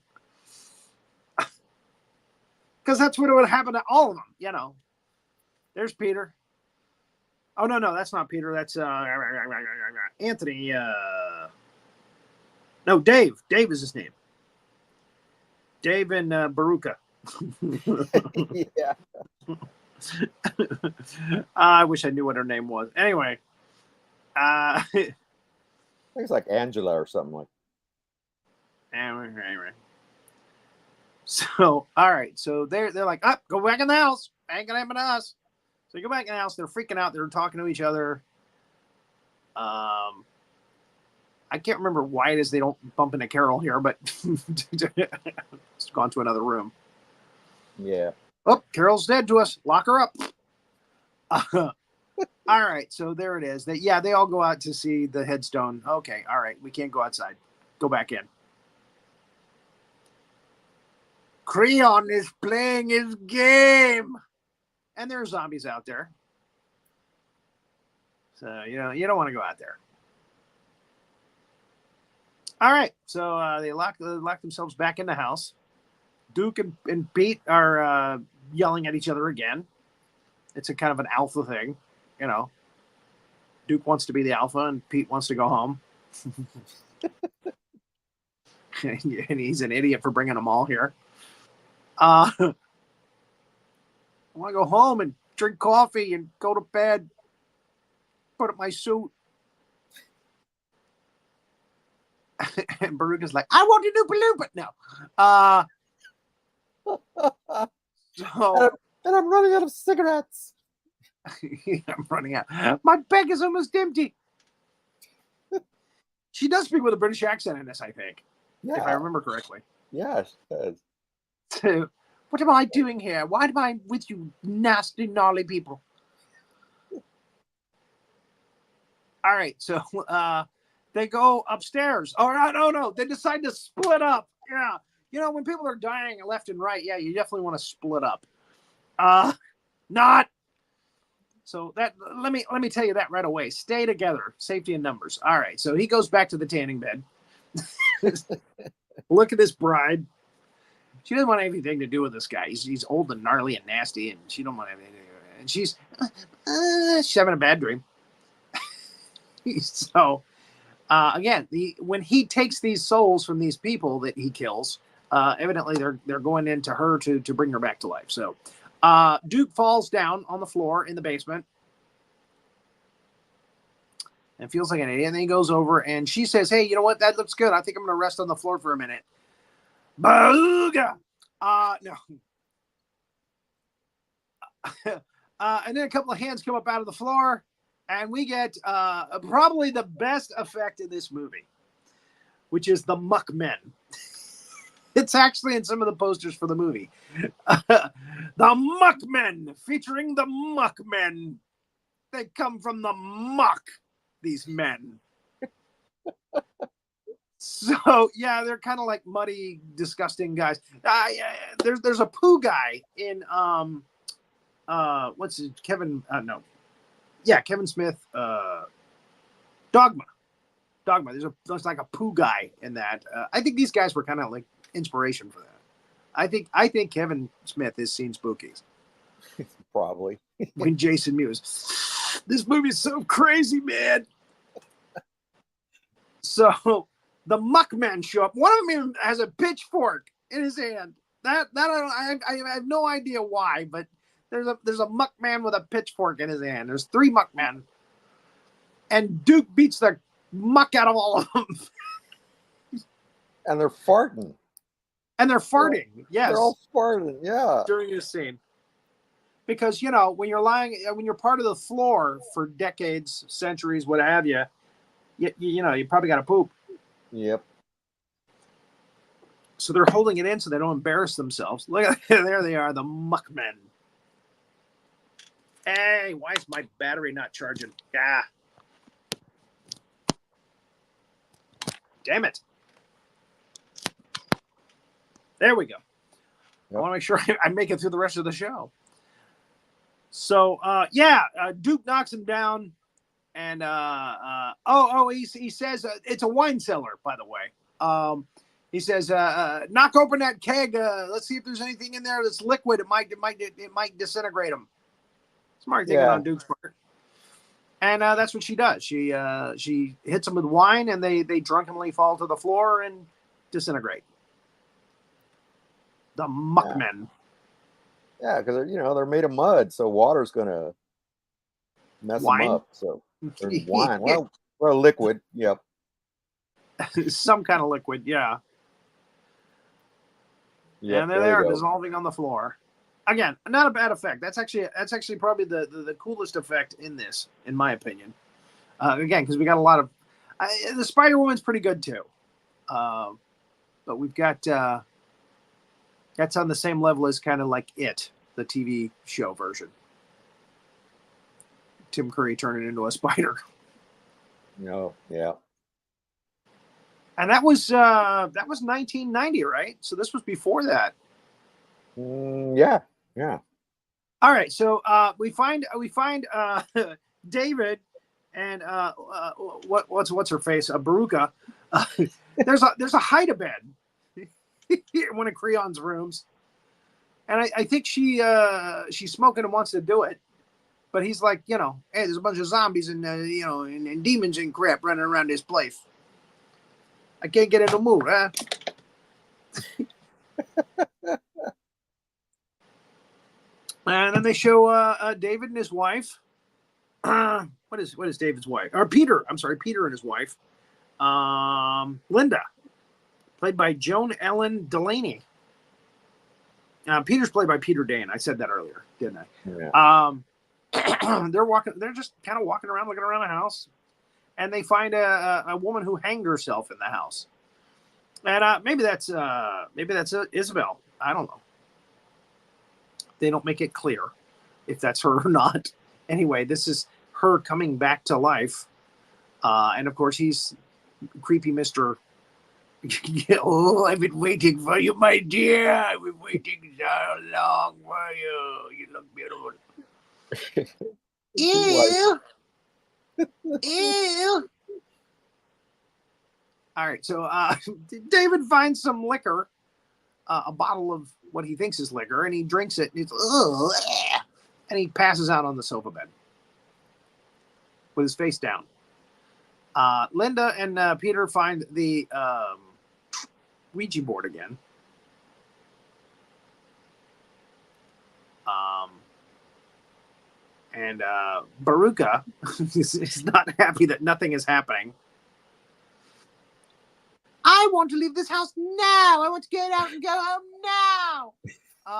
Because that's what would happen to all of them, you know. There's Peter. Oh, no, that's not Peter. That's Anthony. No, Dave. Dave is his name. Dave and Baruka. Yeah. I wish I knew what her name was. Anyway. I think it's like Angela or something like that. Anyway. So, all right. So they're like, go back in the house. Ain't gonna happen to us. So they go back in the house. They're freaking out. They're talking to each other. I can't remember why it is they don't bump into Carol here, but it's gone to another room. Yeah. Oh, Carol's dead to us. Lock her up. All right. So there it is. They all go out to see the headstone. Okay. All right. We can't go outside. Go back in. Creon is playing his game. And there are zombies out there. So, you don't want to go out there. All right. So they lock themselves back in the house. Duke and Pete are yelling at each other again. It's a kind of an alpha thing, you know. Duke wants to be the alpha and Pete wants to go home. And he's an idiot for bringing them all here. I want to go home and drink coffee and go to bed. Put up my suit. And Baruka's like, I want to do Paloopa. No. And I'm running out of cigarettes. I'm running out. My bag is almost empty. She does speak with a British accent in this, I think. Yeah. If I remember correctly. Yeah, she does. So, what am I doing here? Why am I with you nasty, gnarly people? All right, so they go upstairs. Oh, no. They decide to split up. Yeah. When people are dying left and right, yeah, you definitely want to split up. Not. So that let me tell you that right away. Stay together. Safety in numbers. All right, so he goes back to the tanning bed. Look at this bride. She doesn't want anything to do with this guy. He's old and gnarly and nasty, and she don't want anything to do with it. And she's having a bad dream. So, again, when he takes these souls from these people that he kills, evidently they're going into her to bring her back to life. So, Duke falls down on the floor in the basement and feels like an idiot. And then he goes over and she says, "Hey, you know what? That looks good. I think I'm going to rest on the floor for a minute." Booga! No. And then a couple of hands come up out of the floor, and we get probably the best effect in this movie, which is the Muckmen. It's actually in some of the posters for the movie. The Muckmen, featuring the Muckmen. They come from the muck, these men. So, yeah, they're kind of like muddy, disgusting guys. There's a poo guy in, what's it, Kevin, no. Yeah, Kevin Smith, Dogma. There's like a poo guy in that. I think these guys were kind of like inspiration for that. I think Kevin Smith has seen Spookies. Probably. When Jason Mewes. This movie's so crazy, man. So the Muckmen show up. One of them even has a pitchfork in his hand. I have no idea why, but there's a Muckman with a pitchfork in his hand. There's 3 Muckmen, and Duke beats the muck out of all of them. And they're farting. Yes, they're all farting. Yeah, during this scene, because when you're part of the floor for decades, centuries, what have you, you probably got to poop. Yep. So they're holding it in so they don't embarrass themselves. Look at there they are, the Muckmen. Hey, why is my battery not charging? Yeah. Damn it. There we go. Yep. I want to make sure I make it through the rest of the show. So, Duke knocks him down. And, he says, it's a wine cellar, by the way. He says, knock open that keg. Let's see if there's anything in there that's liquid. It might disintegrate him. Smart thinking on Duke's part. And that's what she does. She hits him with wine, and they drunkenly fall to the floor and disintegrate. The Muckmen. Yeah, because they're made of mud, so water's gonna mess them up. So wine, well, liquid. Yep. Some kind of liquid, yeah. Yep, and there they are dissolving on the floor. Again, not a bad effect. That's actually probably the coolest effect in this, in my opinion. Again, because we got a lot of the Spider Woman's pretty good too, but we've got that's on the same level as kind of like It, the TV show version. Tim Curry turning into a spider. No, yeah. And that was 1990, right? So this was before that. Yeah. All right, so we find David and what's her face? Baruka. There's a hide-a-bed in one of Creon's rooms, and I think she's smoking and wants to do it, but he's like, hey, there's a bunch of zombies and and demons and crap running around this place. I can't get in the mood, huh? And then they show David and his wife. What is David's wife? Or Peter. I'm sorry, Peter and his wife. Linda, played by Joan Ellen Delaney. Peter's played by Peter Dane. I said that earlier, didn't I? Yeah. They're just kind of walking around, looking around the house, and they find a woman who hanged herself in the house. And maybe that's Isabel. I don't know. They don't make it clear if that's her or not. Anyway, this is her coming back to life. And of course, he's creepy Mr. Oh, I've been waiting for you, my dear. I've been waiting so long for you. You look beautiful. Ew. Ew. All right, so David finds some liquor, a bottle of what he thinks is liquor, and he drinks it, and and he passes out on the sofa bed with his face down. Linda and Peter find the Ouija board again. And Baruka is not happy that nothing is happening. I want to leave this house now. I want to get out and go home now.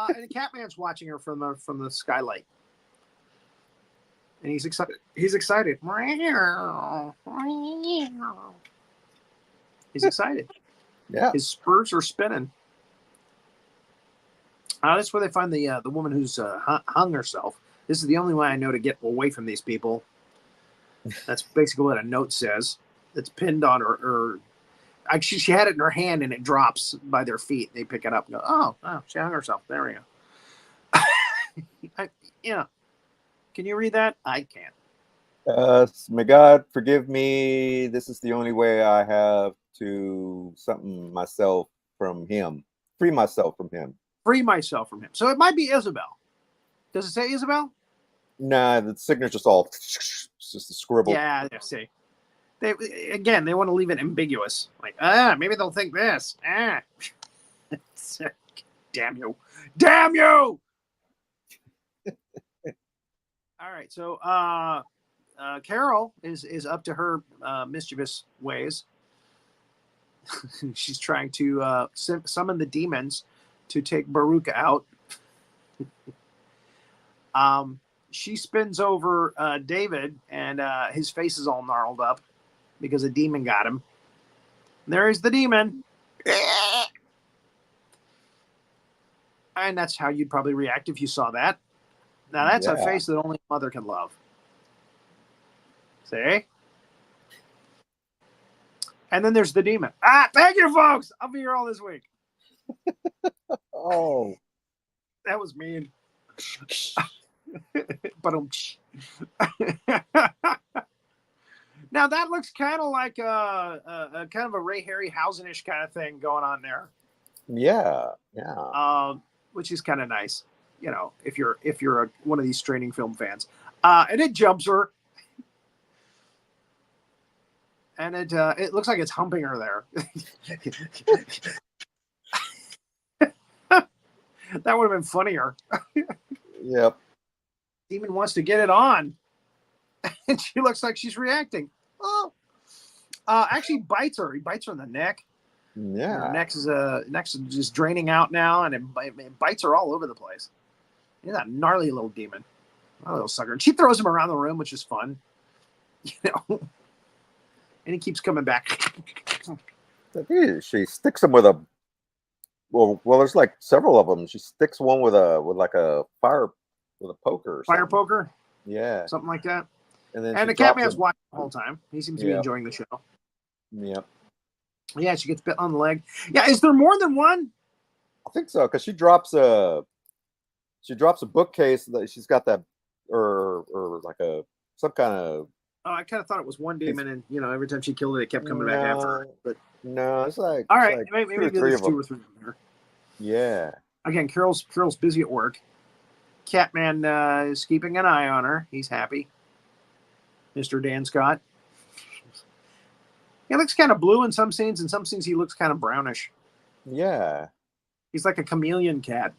And the Catman's watching her from the skylight, and he's excited. He's excited. He's excited. Yeah. His spurs are spinning. That's where they find the woman who's hung herself. This is the only way I know to get away from these people. That's basically what a note says. It's pinned on her. She had it in her hand, and it drops by their feet. They pick it up and go, oh, she hung herself. There we go. Can you read that? I can't. May God forgive me. This is the only way I have to myself from him. Free myself from him. Free myself from him. So it might be Isabel. Does it say Isabel? Nah, the signature's all it's just a scribble. Yeah, see. They want to leave it ambiguous. Like, maybe they'll think this. Damn you. Damn you! All right, so Carol is up to her mischievous ways. She's trying to summon the demons to take Baruka out. She spins over David, and his face is all gnarled up because a demon got him. There is the demon. And that's how you'd probably react if you saw that. Now, that's a face that only a mother can love. See? And then there's the demon. Thank you, folks. I'll be here all this week. Oh. That was mean. But now that looks kind of like a kind of a Ray Harryhausen-ish kind of thing going on there. Yeah. Which is kind of nice, if you're one of these straining film fans. And it jumps her, and it looks like it's humping her there. That would have been funnier. Yep. Demon wants to get it on, and she looks like she's reacting. Oh, actually bites her. He bites her in the neck. Yeah. Her neck is just draining out now, and it bites her all over the place. He's that gnarly little demon, a little sucker. And she throws him around the room, which is fun, And he keeps coming back. She sticks him with a. Well, there's like several of them. She sticks one with a fire. With a poker. Fire poker? Yeah. Something like that. And the Catman's watching the whole time. He seems to be enjoying the show. Yep. Yeah, she gets bit on the leg. Yeah, is there more than one? I think so, because she drops a bookcase that she's got that or like some kind of. Oh, I kind of thought it was one demon, and every time she killed it, it kept coming back after her. But no, it's like all right, like maybe there's 2 or 3 here. Yeah. Again, Carol's busy at work. Catman is keeping an eye on her. He's happy. Mr. Dan Scott. He looks kind of blue in some scenes. In some scenes, he looks kind of brownish. Yeah. He's like a chameleon cat.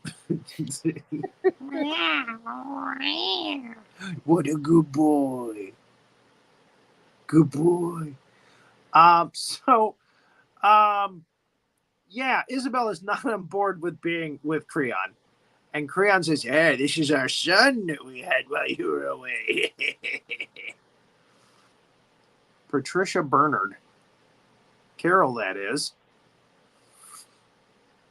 What a good boy. Good boy. Isabel is not on board with being with Creon. And Creon says, "Hey, this is our son that we had while you were away." Patricia Bernard. Carol, that is.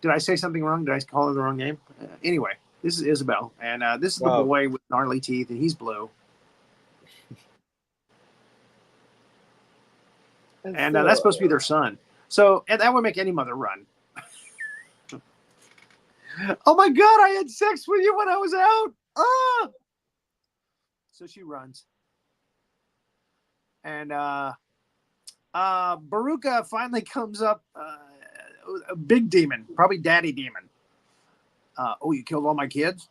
Did I say something wrong? Did I call her the wrong name? Anyway, this is Isabel. And this is the boy with gnarly teeth, and he's blue. And that's supposed to be their son. So and that would make any mother run. Oh my God, I had sex with you when I was out. Ah! So she runs. And Baruka finally comes up, a big demon, probably daddy demon. Oh, you killed all my kids?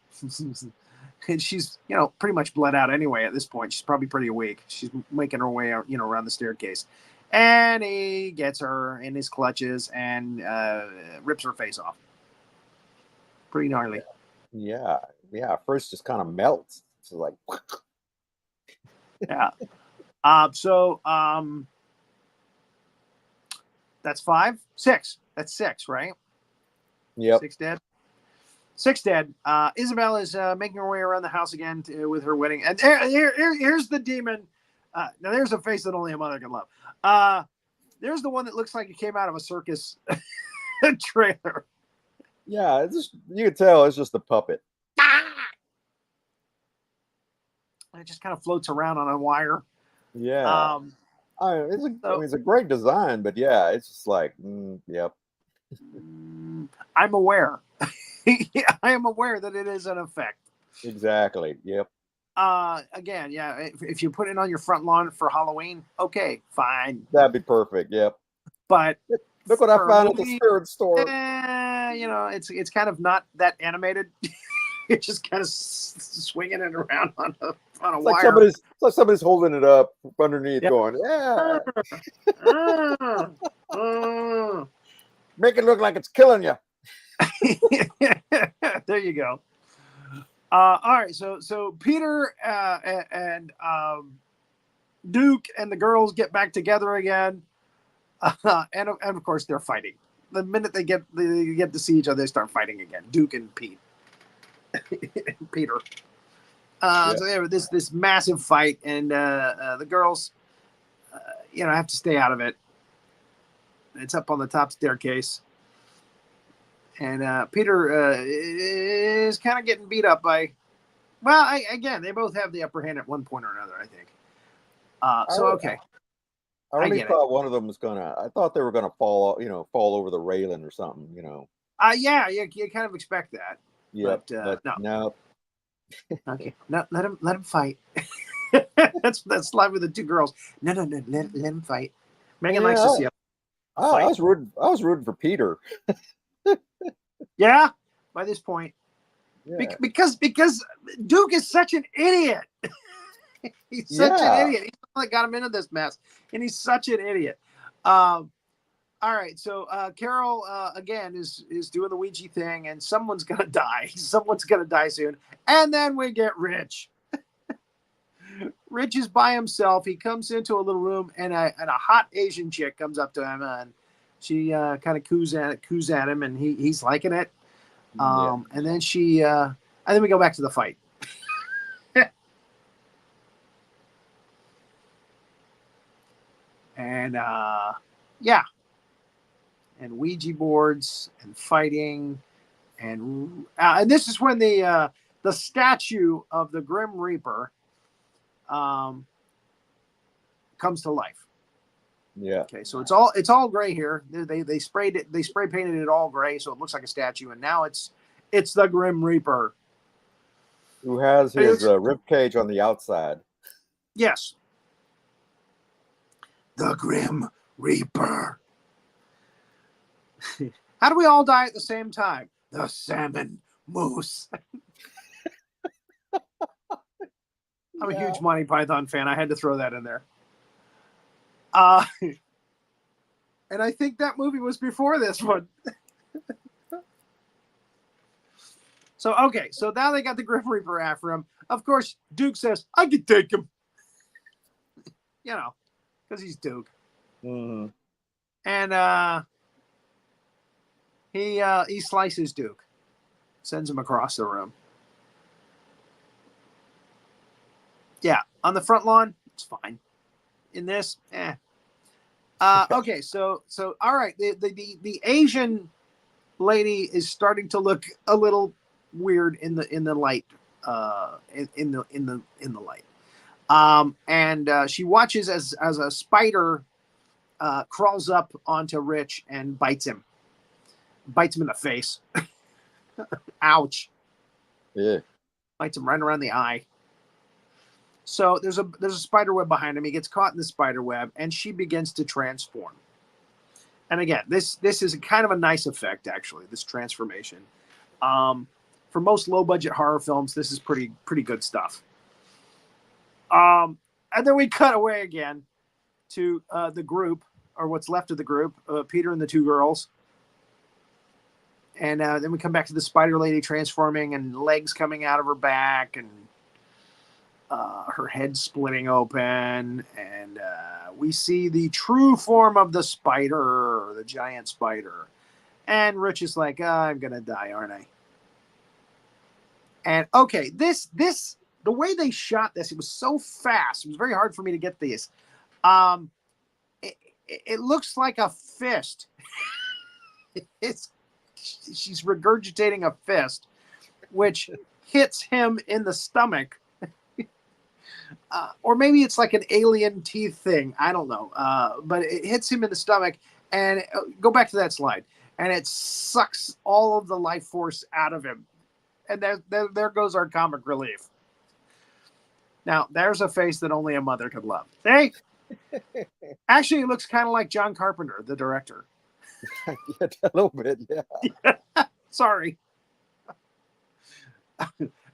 And she's, pretty much bled out anyway at this point. She's probably pretty weak. She's making her way, around the staircase. And he gets her in his clutches and rips her face off. Pretty gnarly. Yeah. First just kind of melts. It's like... Yeah. So that's 5, 6. That's 6, right? Yep. 6 dead. 6 dead. Isabel is making her way around the house again with her wedding. And here's the demon. Now there's a face that only a mother can love. There's the one that looks like it came out of a circus trailer. Yeah, you can tell it's just a puppet. It just kind of floats around on a wire. Yeah. It's a great design, but yeah, it's just like, yep. I'm aware. Yeah, I am aware that it is an effect. Exactly. Yep. Again, yeah. If you put it on your front lawn for Halloween, okay, fine. That'd be perfect. Yep. But look what I found at the spirit store. It's kind of not that animated. You're just kind of swinging it around on a wire. It's like somebody's holding it up underneath, going, yeah. Make it look like it's killing you. There you go. All right, so Peter and Duke and the girls get back together again, and of course they're fighting. The minute they get to see each other, they start fighting again. Duke and Pete, Peter. So they have this massive fight, and the girls, have to stay out of it. It's up on the top staircase. And Peter is kind of getting beat up by, again, they both have the upper hand at one point or another, I think. Okay. I really thought one of them was I thought they were gonna fall over the railing or something, Yeah, you kind of expect that. Yeah, but no. Okay, no, let him fight. That's live with the two girls. No, let him fight. Megan likes to see him. I was rooting for Peter. Yeah, by this point, yeah. because Duke is such an idiot. He's such an idiot. He's the one that got him into this mess, and he's such an idiot. All right, so Carol again is doing the Ouija thing, and someone's gonna die. Someone's gonna die soon, and then we get Rich. Rich is by himself. He comes into a little room, and a hot Asian chick comes up to him, and she kind of coos at him, and he's liking it. And then and then we go back to the fight. And and Ouija boards and fighting, and this is when the statue of the Grim Reaper comes to life. Yeah. Okay, so it's all gray here. They spray painted it all gray, so it looks like a statue. And now it's the Grim Reaper, who has his rib cage on the outside. Yes. The Grim Reaper. How do we all die at the same time? The salmon moose. I'm a huge Monty Python fan. I had to throw that in there. And I think that movie was before this one. So now they got the Grim Reaper after him. Of course, Duke says, I can take him. Because he's Duke. Mm-hmm. And he slices Duke. Sends him across the room. Yeah, on the front lawn, it's fine. In this, okay, so all right, the Asian lady is starting to look a little weird in the light, in the light, and she watches as a spider crawls up onto Rich and bites him in the face. Ouch! Yeah, bites him right around the eye. So there's a spider web behind him. He gets caught in the spider web, and she begins to transform. And again, this is kind of a nice effect, actually, this transformation. For most low budget horror films, this is pretty good stuff. And then we cut away again to the group, or what's left of the group, Peter and the two girls. And then we come back to the spider lady transforming, and legs coming out of her back, and her head splitting open, and we see the true form of the spider, the giant spider. And Rich is like, I'm gonna die, aren't I? And okay, this the way they shot this, it was so fast. It was very hard for me to get this. It looks like a fist. She's regurgitating a fist, which hits him in the stomach. Or maybe it's like an alien teeth thing. I don't know. But it hits him in the stomach, and go back to that slide. And it sucks all of the life force out of him. And there goes our comic relief. Now, there's a face that only a mother could love. Hey! Actually, it looks kind of like John Carpenter, the director. Yeah, a little bit, yeah. Sorry.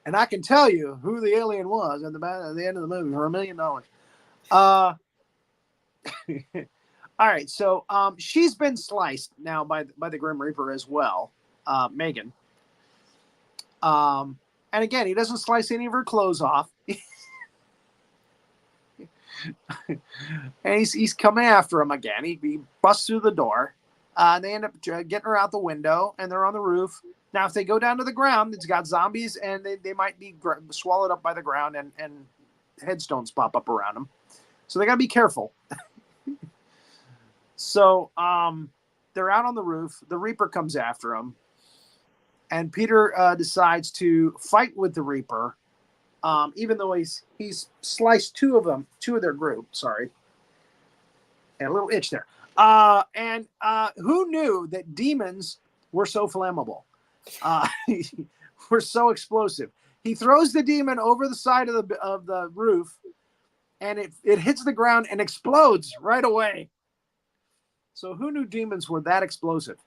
And I can tell you who the alien was at the end of the movie for $1 million. All right, so she's been sliced now by the Grim Reaper as well, Megan. And again, he doesn't slice any of her clothes off. And he's coming after him again. He busts through the door. They end up getting her out the window, and they're on the roof. Now, if they go down to the ground, it's got zombies, and they might be swallowed up by the ground, and headstones pop up around them. So they got to be careful. So they're out on the roof. The Reaper comes after them, and Peter decides to fight with the Reaper, even though he's sliced two of their group. Sorry, and a little itch there. And who knew that demons were so flammable? Were so explosive. He throws the demon over the side of the roof, and it hits the ground and explodes right away. So who knew demons were that explosive?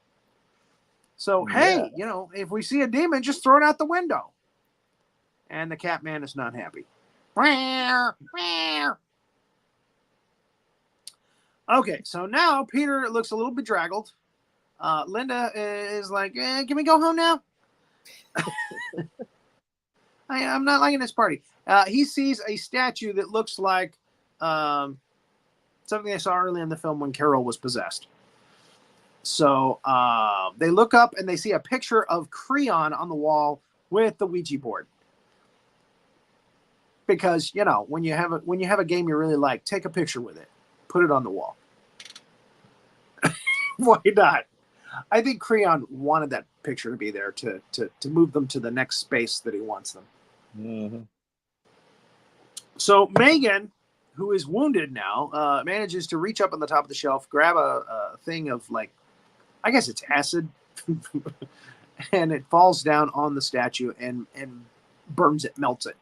So hey, if we see a demon, just throw it out the window. And the Catman is not happy. Okay, so now Peter looks a little bedraggled. Linda is like, can we go home now? I'm not liking this party. He sees a statue that looks like something I saw early in the film when Carol was possessed. So they look up and they see a picture of Creon on the wall with the Ouija board. Because, when you have a game you really like, take a picture with it. Put it on the wall. Why not? I think Creon wanted that picture to be there to move them to the next space that he wants them. Mm-hmm. So Megan, who is wounded now, manages to reach up on the top of the shelf, grab a thing of, I guess it's acid, and it falls down on the statue and burns it, melts it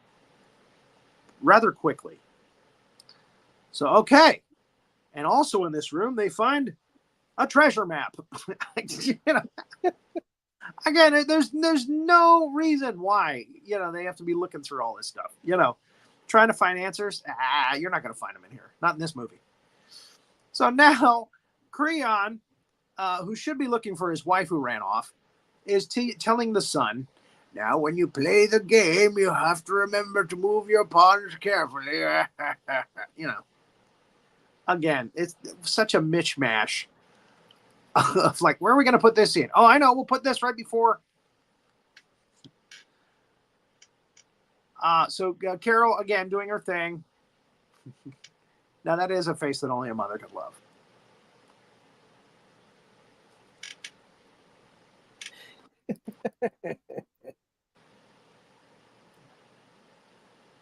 rather quickly. So, okay. And also in this room, they find a treasure map. Again, there's no reason why, they have to be looking through all this stuff, trying to find answers. You're not going to find them in here. Not in this movie. So now Creon, who should be looking for his wife who ran off, is telling the son, now when you play the game, you have to remember to move your pawns carefully. Again, it's such a mishmash of where are we going to put this in? Oh, I know. We'll put this right before. So Carol, again, doing her thing. Now, that is a face that only a mother could love.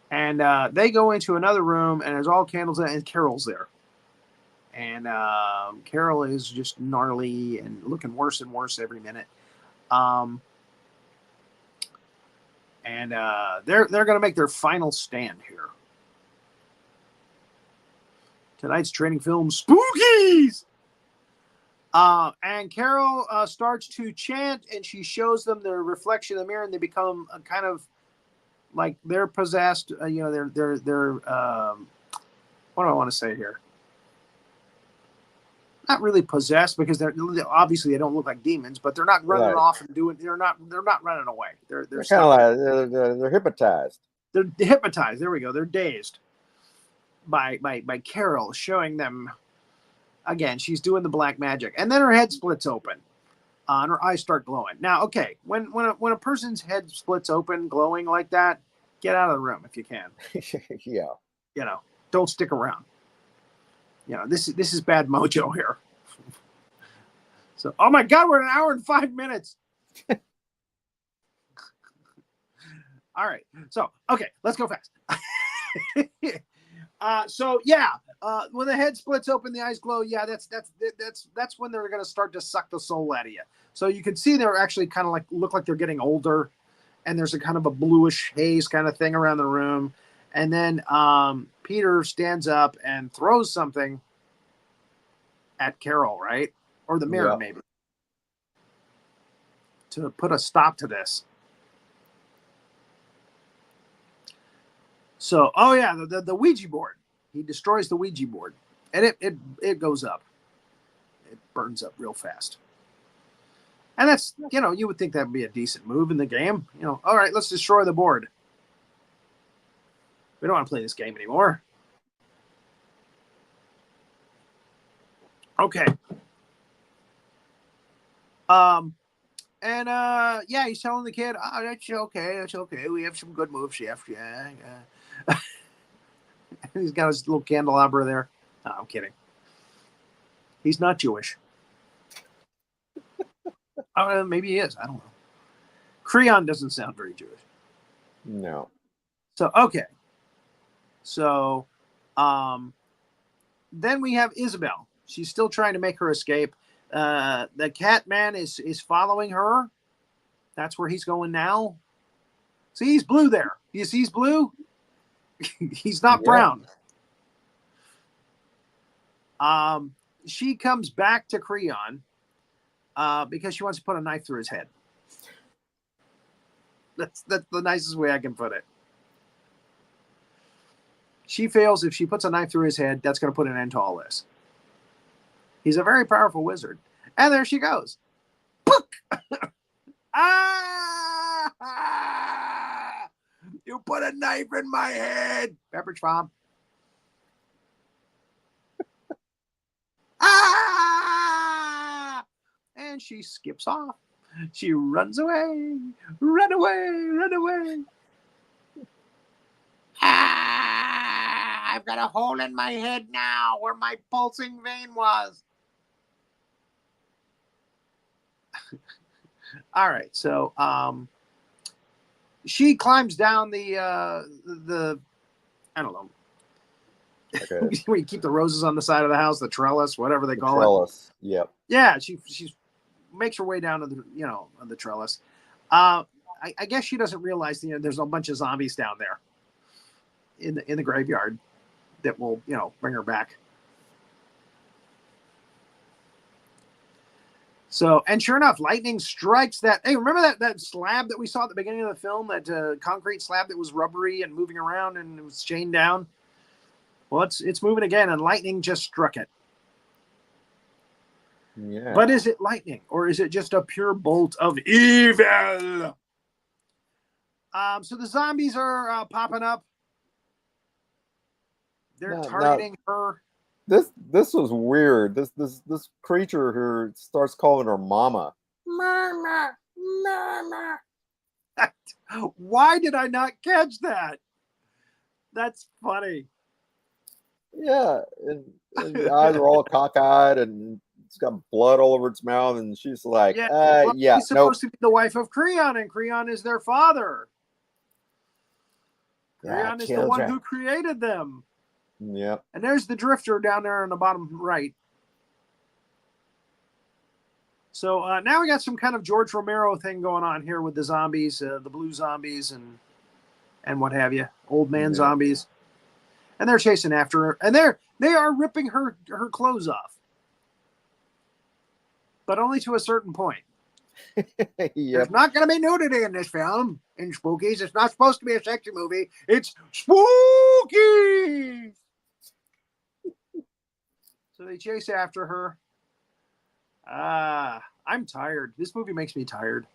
And they go into another room, and there's all candles in it, and Carol's there. And Carol is just gnarly and looking worse and worse every minute. And they're going to make their final stand here. Tonight's training film, Spookies. And Carol starts to chant, and she shows them their reflection in the mirror, and they become a kind of like they're possessed. They're what do I want to say here? Not really possessed, because they're obviously they don't look like demons, but they're not running off and doing. They're not running away. They're kind of like they're hypnotized. They're hypnotized. There we go. They're dazed by Carol showing them. Again, she's doing the black magic, and then her head splits open, and her eyes start glowing. Now, okay, when a person's head splits open, glowing like that, get out of the room if you can. Yeah. Don't stick around. This is bad mojo here. So, oh my God, we're at 1 hour and 5 minutes. All right. So, okay, let's go fast. When the head splits open, the eyes glow. Yeah, that's when they're going to start to suck the soul out of you. So you can see they're actually kind of look like they're getting older, and there's a kind of a bluish haze kind of thing around the room. And then Peter stands up and throws something at Carol, right? Or the mirror, maybe, to put a stop to this. So, the Ouija board. He destroys the Ouija board, and it goes up. It burns up real fast. And that's, you would think that would be a decent move in the game. All right, let's destroy the board. We don't want to play this game anymore. Okay. He's telling the kid, "Oh, that's okay. That's okay. We have some good moves, Chef. Yeah." He's got his little candelabra there. No, I'm kidding. He's not Jewish. Maybe he is. I don't know. Creon doesn't sound very Jewish. No. So, okay. So, then we have Isabel. She's still trying to make her escape. The cat man is following her. That's where he's going now. See, he's blue there. You see he's blue? He's not brown. She comes back to Creon because she wants to put a knife through his head. That's the nicest way I can put it. She feels if she puts a knife through his head, that's going to put an end to all this. He's a very powerful wizard. And there she goes. Book! You put a knife in my head. Pepperidge Farm. And she skips off. She runs away. Run away. Run away. I've got a hole in my head now where my pulsing vein was. All right, so she climbs down the I don't know. Okay. Where you keep the roses on the side of the house, the trellis, whatever they call it. Trellis. Yep. Yeah, she makes her way down to the on the trellis. I guess she doesn't realize there's a bunch of zombies down there in the graveyard that will bring her back. So, and sure enough, lightning strikes that. Hey, remember that slab that we saw at the beginning of the film? That concrete slab that was rubbery and moving around and it was chained down. Well, it's moving again, and lightning just struck it. Yeah. But is it lightning, or is it just a pure bolt of evil? So the zombies are popping up. They're targeting her. This was weird. This creature here starts calling her mama. Mama, mama. Why did I not catch that? That's funny. Yeah, and the eyes are all cockeyed, and it's got blood all over its mouth, and she's like, she's supposed to be the wife of Creon, and Creon is their father. Creon is the one who created them. Yeah. And there's the drifter down there on the bottom right. So now we got some kind of George Romero thing going on here with the zombies, the blue zombies and what have you, old man zombies. And they're chasing after her. And They are ripping her clothes off, but only to a certain point. Yep. There's not going to be nudity in this film, in Spookies. It's not supposed to be a sexy movie. It's spooky. So they chase after her. I'm tired. This movie makes me tired.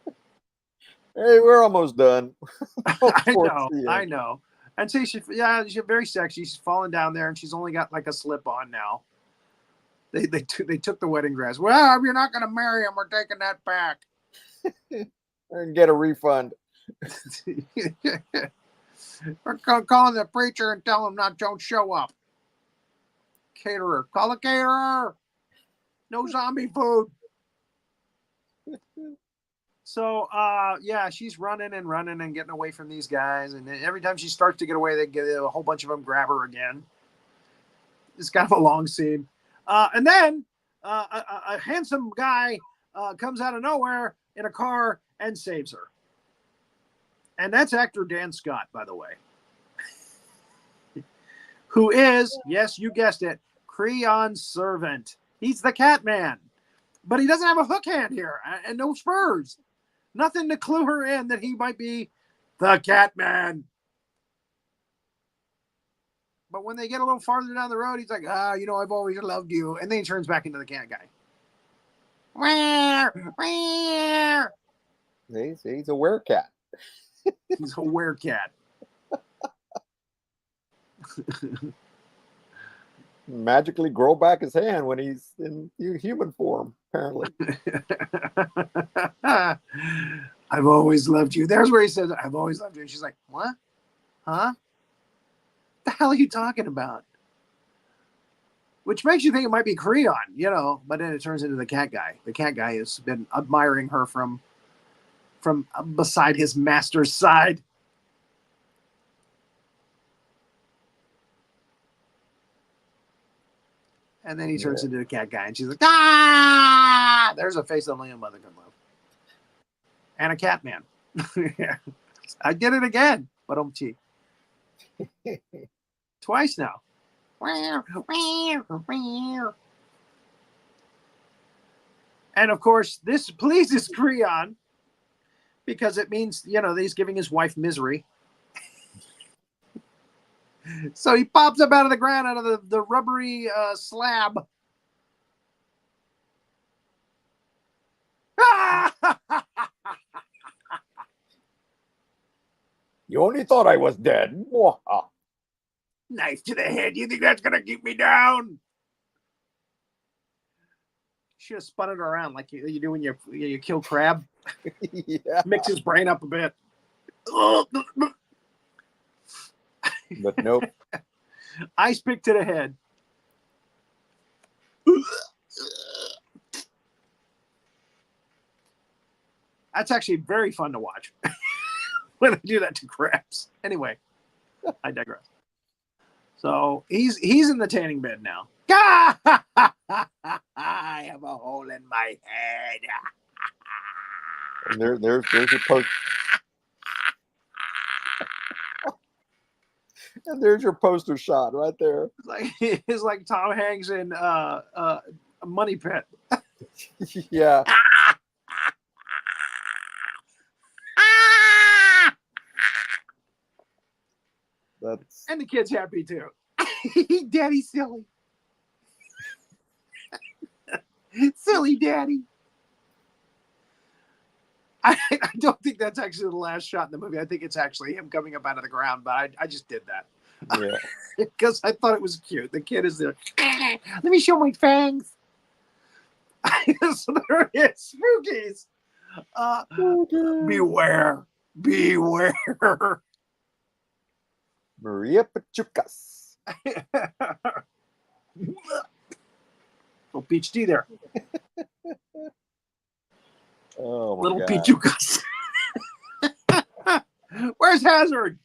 Hey, we're almost done. I know. And see, she's very sexy. She's falling down there, and she's only got like a slip on now. They took the wedding dress. Well, if you're not going to marry him, we're taking that back. And get a refund. We're calling the preacher and tell him don't show up. Caterer. Call a caterer. No zombie food. So, she's running and getting away from these guys. And every time she starts to get away, they get a whole bunch of them grab her again. It's kind of a long scene. And then a handsome guy comes out of nowhere in a car and saves her. And that's actor Dan Scott, by the way. Who is, yes, you guessed it, Creon's servant. He's the cat man. But he doesn't have a hook hand here and no spurs. Nothing to clue her in that he might be the cat man. But when they get a little farther down the road, he's like, I've always loved you. And then he turns back into the cat guy. He's a werecat. He's a werecat. Magically grow back his hand when he's in human form, apparently. I've always loved you. There's where he says, I've always loved you. And she's like, what? Huh? The hell are you talking about? Which makes you think it might be Creon, but then it turns into the cat guy. The cat guy has been admiring her from beside his master's side. And then he turns into the cat guy, and she's like, ah! There's a face only a mother can love. And a cat man. I did it again, but twice now. And of course, this pleases Creon because it means, that he's giving his wife misery. So he pops up out of the ground, out of the rubbery slab. You only thought I was dead. Knife to the head. You think that's going to keep me down? Should have spun it around like you do when you kill crab. Yeah. Mix his brain up a bit. But nope. Ice pick to the head. That's actually very fun to watch when I do that to crabs. Anyway, I digress. So he's in the tanning bed now. I have a hole in my head. And there's your post. And there's your poster shot right there. It's like Tom Hanks in Money Pit. Yeah. And the kid's happy too. Daddy's silly. Silly daddy. I don't think that's actually the last shot in the movie. I think it's actually him coming up out of the ground, but I just did that. Yeah. Because I thought it was cute. The kid is there. Let me show my fangs. So there it is. Spookies. Beware. Beware. Maria Pachucas. Little peach tea there. Oh my Little God. Pichucas. Where's Hazzard?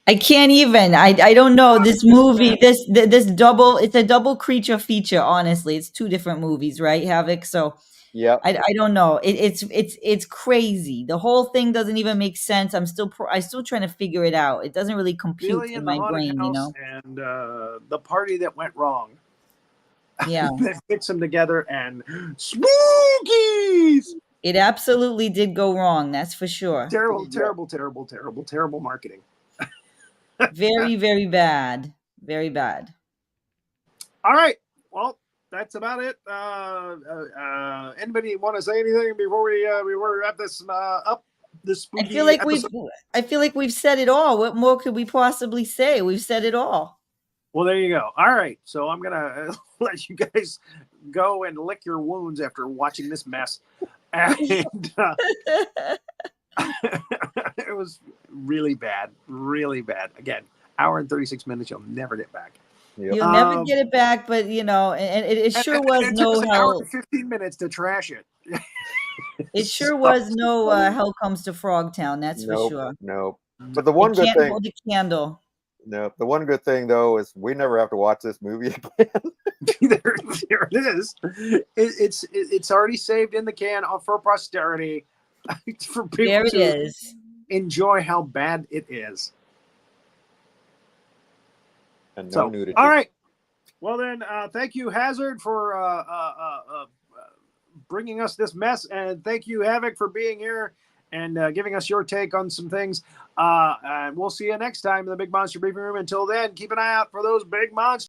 I can't even. I don't know. This movie, this double, it's a double creature feature, honestly. It's two different movies, right, Havoc? So Yeah. I don't know. It's crazy. The whole thing doesn't even make sense. I'm still trying to figure it out. It doesn't really compute Billy in in the my haunted brain, house and the party that went wrong. Yeah. They mix them together and Spookies. It absolutely did go wrong. That's for sure. Terrible marketing. Very, very bad. Very bad. All right. Well, that's about it. Anybody want to say anything before we wrap this up? This spooky I feel like we've said it all. What more could we possibly say? We've said it all. Well, there you go. All right. So I'm gonna let you guys go and lick your wounds after watching this mess. And it was really bad. Really bad. Again, hour and 36 minutes. You'll never get back. Yep. You'll never get it back, but you know, and it sure was no hell. 15 minutes to trash it. It sure was no hell comes to Frogtown. That's for sure. No, but the one good thing. Hold the candle. No, the one good thing though is we never have to watch this movie again. there it is. It's already saved in the can for posterity. For people to enjoy how bad it is. And no nudity. All right. Well then, thank you, Hazzard, for bringing us this mess, and thank you, Havoc, for being here and giving us your take on some things. And we'll see you next time in the Big Monster Briefing Room. Until then, keep an eye out for those big monsters.